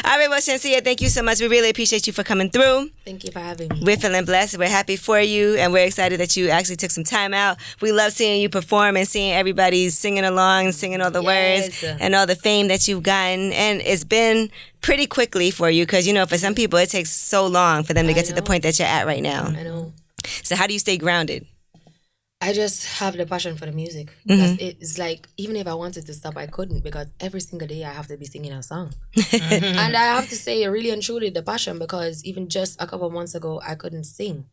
S2: All right, well, Shenseea, thank you so much. We really appreciate you for coming through.
S1: Thank you for having me.
S2: We're feeling blessed. We're happy for you, and we're excited that you actually took some time out. We love seeing you perform and seeing everybody singing along, singing all the words,
S1: Yes.
S2: and all the fame that you've gotten. And it's been pretty quickly for you because, you know, for some people, it takes so long for them to get to the
S1: know.
S2: point that you're at right now.
S1: I know.
S2: So how do you stay grounded?
S1: I just have the passion for the music. Because it's like, even if I wanted to stop, I couldn't because every single day I have to be singing a song. And I have to say, really and truly, the passion because even just a couple of months ago, I couldn't sing.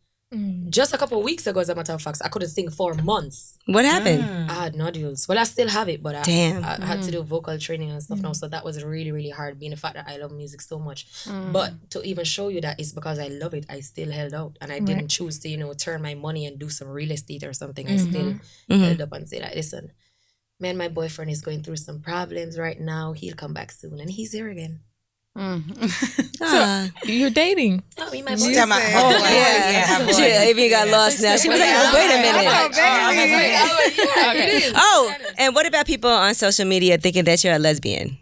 S1: Just a couple of weeks ago, as a matter of fact, I couldn't sing for months.
S2: What happened?
S1: I had nodules. Well, I still have it, but
S2: Damn.
S1: I had to do vocal training and stuff now. So that was really, really hard, being the fact that I love music so much. But to even show you that it's because I love it, I still held out. And I didn't choose to, you know, turn my money and do some real estate or something. I still held up and said, like, listen, man, my boyfriend is going through some problems right now. He'll come back soon. And he's here again.
S2: Ah.
S5: You're dating.
S1: Oh, me, my
S4: Talking
S1: boyfriend.
S4: about her boy.
S2: Yeah.
S4: her boy.
S2: She even got lost now. She was like, oh, wait a minute. Oh, and what about people on social media thinking that you're a lesbian?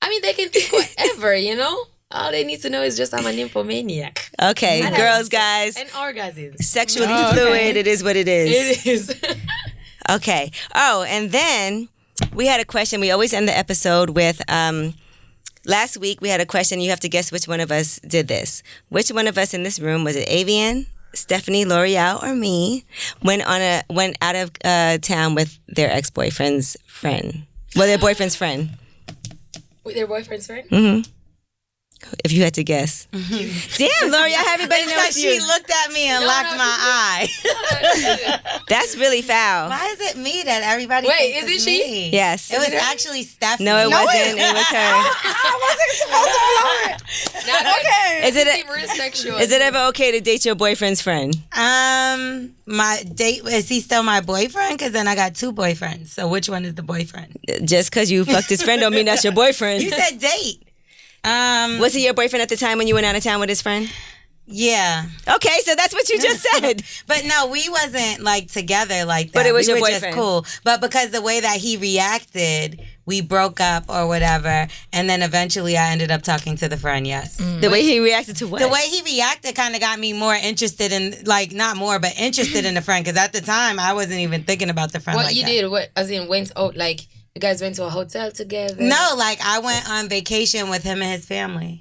S1: I mean, they can think whatever, you know? All they need to know is just I'm a nymphomaniac.
S2: Okay,
S1: And
S2: girls,
S1: I-
S2: guys,
S1: And orgasms.
S2: sexually fluid, it is what it is.
S1: It is.
S2: Okay. Oh, and then we had a question. We always end the episode with, last week we had a question. You have to guess which one of us did this. Which one of us in this room, was it Avian, Stephanie, L'Oreal, or me, went out of town with their ex-boyfriend's friend? Well, their boyfriend's friend.
S1: With their boyfriend's friend?
S2: Mm-hmm. If you had to guess. Damn, L'Oreal, everybody
S4: It's
S2: knows
S4: because she
S2: you.
S4: looked at me and locked my eye.
S2: That's really foul.
S4: Why is it me that everybody
S1: Wait,
S4: thinks
S1: is it
S4: it's
S1: she?
S4: me?
S2: Yes.
S4: It was actually Stephanie.
S2: No, it wasn't. It was her.
S3: I wasn't supposed to blow it. Okay.
S2: Is it
S1: real sexual?
S2: is it ever okay to date your boyfriend's friend?
S4: My date, is he still my boyfriend? Because then I got two boyfriends. So which one is the boyfriend?
S2: Just because you fucked his friend don't mean that's your boyfriend.
S4: You said date.
S2: Was he your boyfriend at the time when you went out of town with his friend?
S4: Yeah.
S2: Okay, so that's what you just said.
S4: But no, we wasn't like together like that.
S2: But it was
S4: we
S2: your
S4: were
S2: boyfriend.
S4: just cool. But because the way that he reacted, we broke up or whatever. And then eventually I ended up talking to the friend, yes.
S2: The way he reacted to what?
S4: The way he reacted kind of got me more interested in, like, not more, but interested in the friend. Because at the time, I wasn't even thinking about the friend
S1: What
S4: like
S1: you
S4: that.
S1: did? What as in went out like you guys went to a hotel together?
S4: No, like, I went on vacation with him and his family.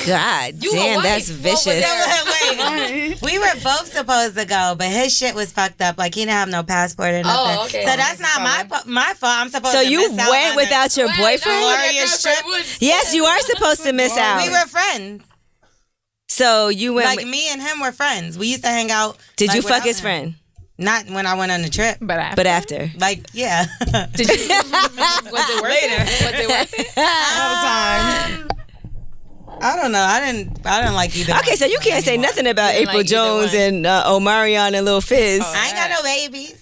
S2: God
S1: You a
S2: damn,
S1: wife.
S2: that's
S1: What was
S2: vicious.
S1: that?
S4: Wait, we were both supposed to go, but his shit was fucked up. Like, he didn't have no passport or nothing.
S1: Oh, okay.
S4: So that's not my fault. I'm supposed
S2: So
S4: to
S2: you
S4: miss out
S2: went
S4: on
S2: without your
S1: Well,
S2: boyfriend?
S1: no, your
S4: Glorious
S1: girlfriend
S4: trip.
S1: would
S2: Yes,
S1: say-
S2: you are supposed to miss out.
S4: We were friends.
S2: So you went.
S4: Like, me and him were friends. We used to hang out.
S2: Did
S4: like,
S2: you fuck
S4: without
S2: his
S4: him.
S2: friend?
S4: Not when I went on the trip.
S5: But after.
S2: But after.
S4: Like, yeah.
S5: Did you? Was it worth it? Was it worth it?
S3: All the time.
S4: I don't know. I didn't like either.
S2: Okay, so you can't say nothing about
S5: didn't
S2: April
S5: like either
S2: Jones
S5: one.
S2: and Omarion and Lil Fizz.
S4: I ain't got no babies.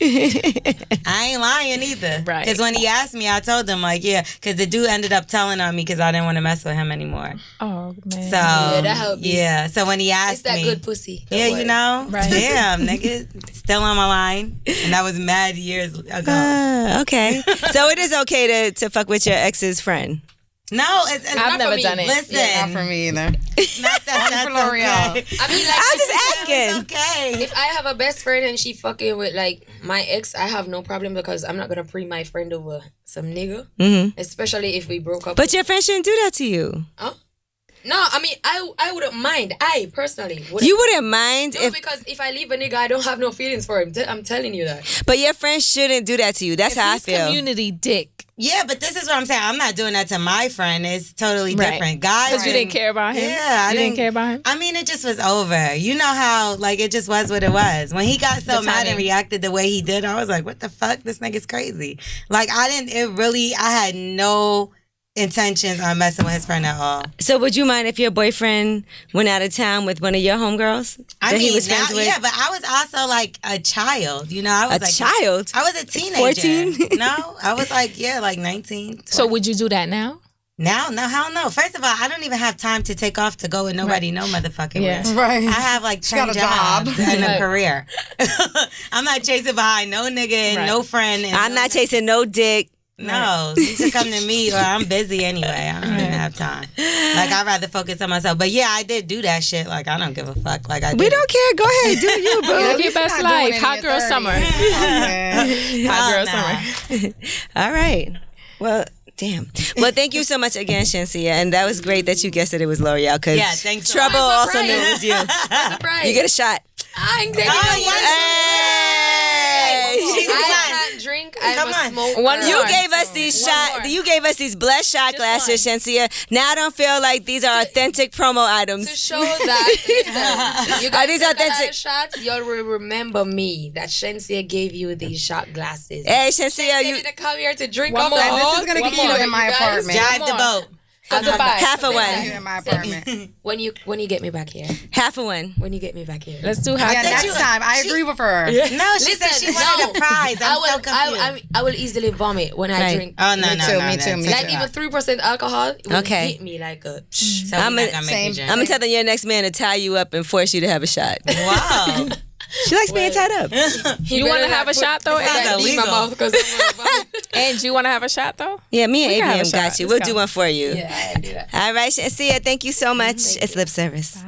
S4: I ain't lying either.
S5: Right.
S4: Because when he asked me, I told him, like, yeah. Because the dude ended up telling on me because I didn't want to mess with him anymore.
S5: Oh man.
S4: So,
S1: that helped me.
S4: yeah. So when he asked
S1: It's that
S4: me.
S1: good pussy. Don't
S4: Yeah,
S1: worry.
S4: you know?
S5: Right.
S4: Damn, nigga. Still on my line. And that was mad years ago.
S2: Okay. So it is okay to fuck with your ex's friend.
S4: No, it's
S5: I've
S4: not
S5: never
S4: for me.
S5: done it.
S4: Listen.
S3: Not for me either.
S4: Not that that's
S3: for L'Oreal.
S4: okay.
S1: I mean, like,
S2: I'm just
S4: It's
S2: asking.
S4: okay.
S1: if I have a best friend and she fucking with like my ex, I have no problem because I'm not gonna pre my friend over some nigga.
S2: Mm-hmm.
S1: Especially if we broke up.
S2: But your friend shouldn't do that to you.
S1: Huh? No, I mean I wouldn't mind. I personally wouldn't.
S2: You wouldn't mind
S1: No, because if I leave a nigga, I don't have no feelings for him. I'm telling you that.
S2: but your friend shouldn't do that to you. That's how I
S5: He's
S2: feel.
S5: community dick.
S4: Yeah, but this is what I'm saying. I'm not doing that to my friend. It's totally
S5: Right.
S4: different. Guys,
S5: Because you didn't care about him.
S4: Yeah, I
S5: you didn't
S4: didn't
S5: care about him.
S4: I mean, it just was over. You know how, like, it just was what it was. When he got so
S5: The
S4: mad and
S5: timing.
S4: reacted the way he did, I was like, what the fuck? This nigga's crazy. Like, I had no intentions on messing with his friend at all.
S2: So would you mind if your boyfriend went out of town with one of your homegirls
S4: I
S2: that
S4: mean,
S2: he was
S4: now,
S2: friends with?
S4: yeah, but I was also like a child. You know, I was
S2: A
S4: like
S2: child?
S4: I was a teenager.
S2: 14?
S4: No, I was like, yeah, like 19. 20.
S5: So would you do that now?
S4: Now, no, hell no. First of all, I don't even have time to take off to go with nobody, no motherfucking
S5: Yeah.
S4: where.
S3: Right.
S4: I have like 10
S3: got a job.
S4: jobs and a
S5: Right.
S4: career. I'm not chasing behind no nigga and
S5: Right.
S4: no friend. And
S2: I'm not chasing no dick.
S4: No, you can come to me or I'm busy anyway. I don't even have time. Like, I'd rather focus on myself. But yeah, I did do that shit. Like, I don't give a fuck. Like, I
S2: We
S4: did.
S2: don't care. Go ahead. Do you, boo.
S5: Live your best life. Hot girl summer. Hot girl
S4: nah.
S5: summer.
S2: All right. Well, damn. Well, thank you so much again, Shenseea. And that was great that you guessed that it was L'Oreal because
S4: Yeah, thanks a
S2: Trouble
S1: lot.
S2: also knew it was you.
S1: Surprise.
S2: You get a shot.
S1: I ain't taking
S4: Oh,
S1: no
S4: yes.
S1: one.
S4: She's
S1: I
S4: fine.
S1: can't drink. I'm
S4: Come
S1: a
S4: on.
S1: smoker.
S5: One
S2: You
S5: more.
S2: gave us these
S5: One
S2: shot.
S5: more.
S2: You gave us these blessed shot glasses, Shenseea. Now I don't feel like these are authentic promo
S1: To
S2: items.
S1: show that, listen, you guys
S2: these
S1: took a lot
S2: authentic?
S1: of shots, y'all will remember me that Shenseea gave you these shot glasses.
S2: Hey, Shenseea,
S1: You
S2: you
S1: didn't come here to drink
S5: One
S1: up
S5: more.
S1: the
S5: And
S3: this is
S1: whole-
S3: gonna
S1: One
S3: get you
S1: more,
S3: in my
S1: you guys.
S3: apartment.
S4: Drive the
S5: Come on.
S4: boat.
S5: Goodbye.
S2: half a
S3: You
S2: one.
S3: in my apartment.
S1: When you get me back here.
S2: Half a one.
S1: When you get me back here.
S5: Let's do hot
S3: Yeah,
S5: girl.
S3: next time. I agree with her.
S4: No, she said
S1: Listen,
S4: she wanted a prize. I'm so confused.
S1: I will easily vomit when I
S2: Right.
S1: drink.
S4: Oh, no,
S3: Me
S4: no,
S3: too,
S4: no.
S3: me
S4: no,
S3: too, me
S4: take
S1: Like
S3: too.
S1: even 3% alcohol, it would
S2: Okay.
S1: hit me like a.
S4: So
S2: I'm
S4: we're
S2: a-
S4: not gonna make
S3: same.
S4: you drink.
S2: I'm gonna tell them your next man to tie you up and force you to have a shot.
S4: Wow.
S2: She likes being tied up.
S5: You want to have a shot though?
S4: It sounds
S1: that in my
S4: illegal.
S1: mouth because I'm gonna vomit.
S5: And you want to have a shot though?
S2: Yeah, me and
S5: We can have
S2: ABM
S5: a
S2: got
S5: shot.
S2: you.
S5: Let's
S2: We'll do
S5: go.
S2: one for you.
S1: Yeah, I do that.
S2: All right, Shenseea, thank you so much. It's lip service.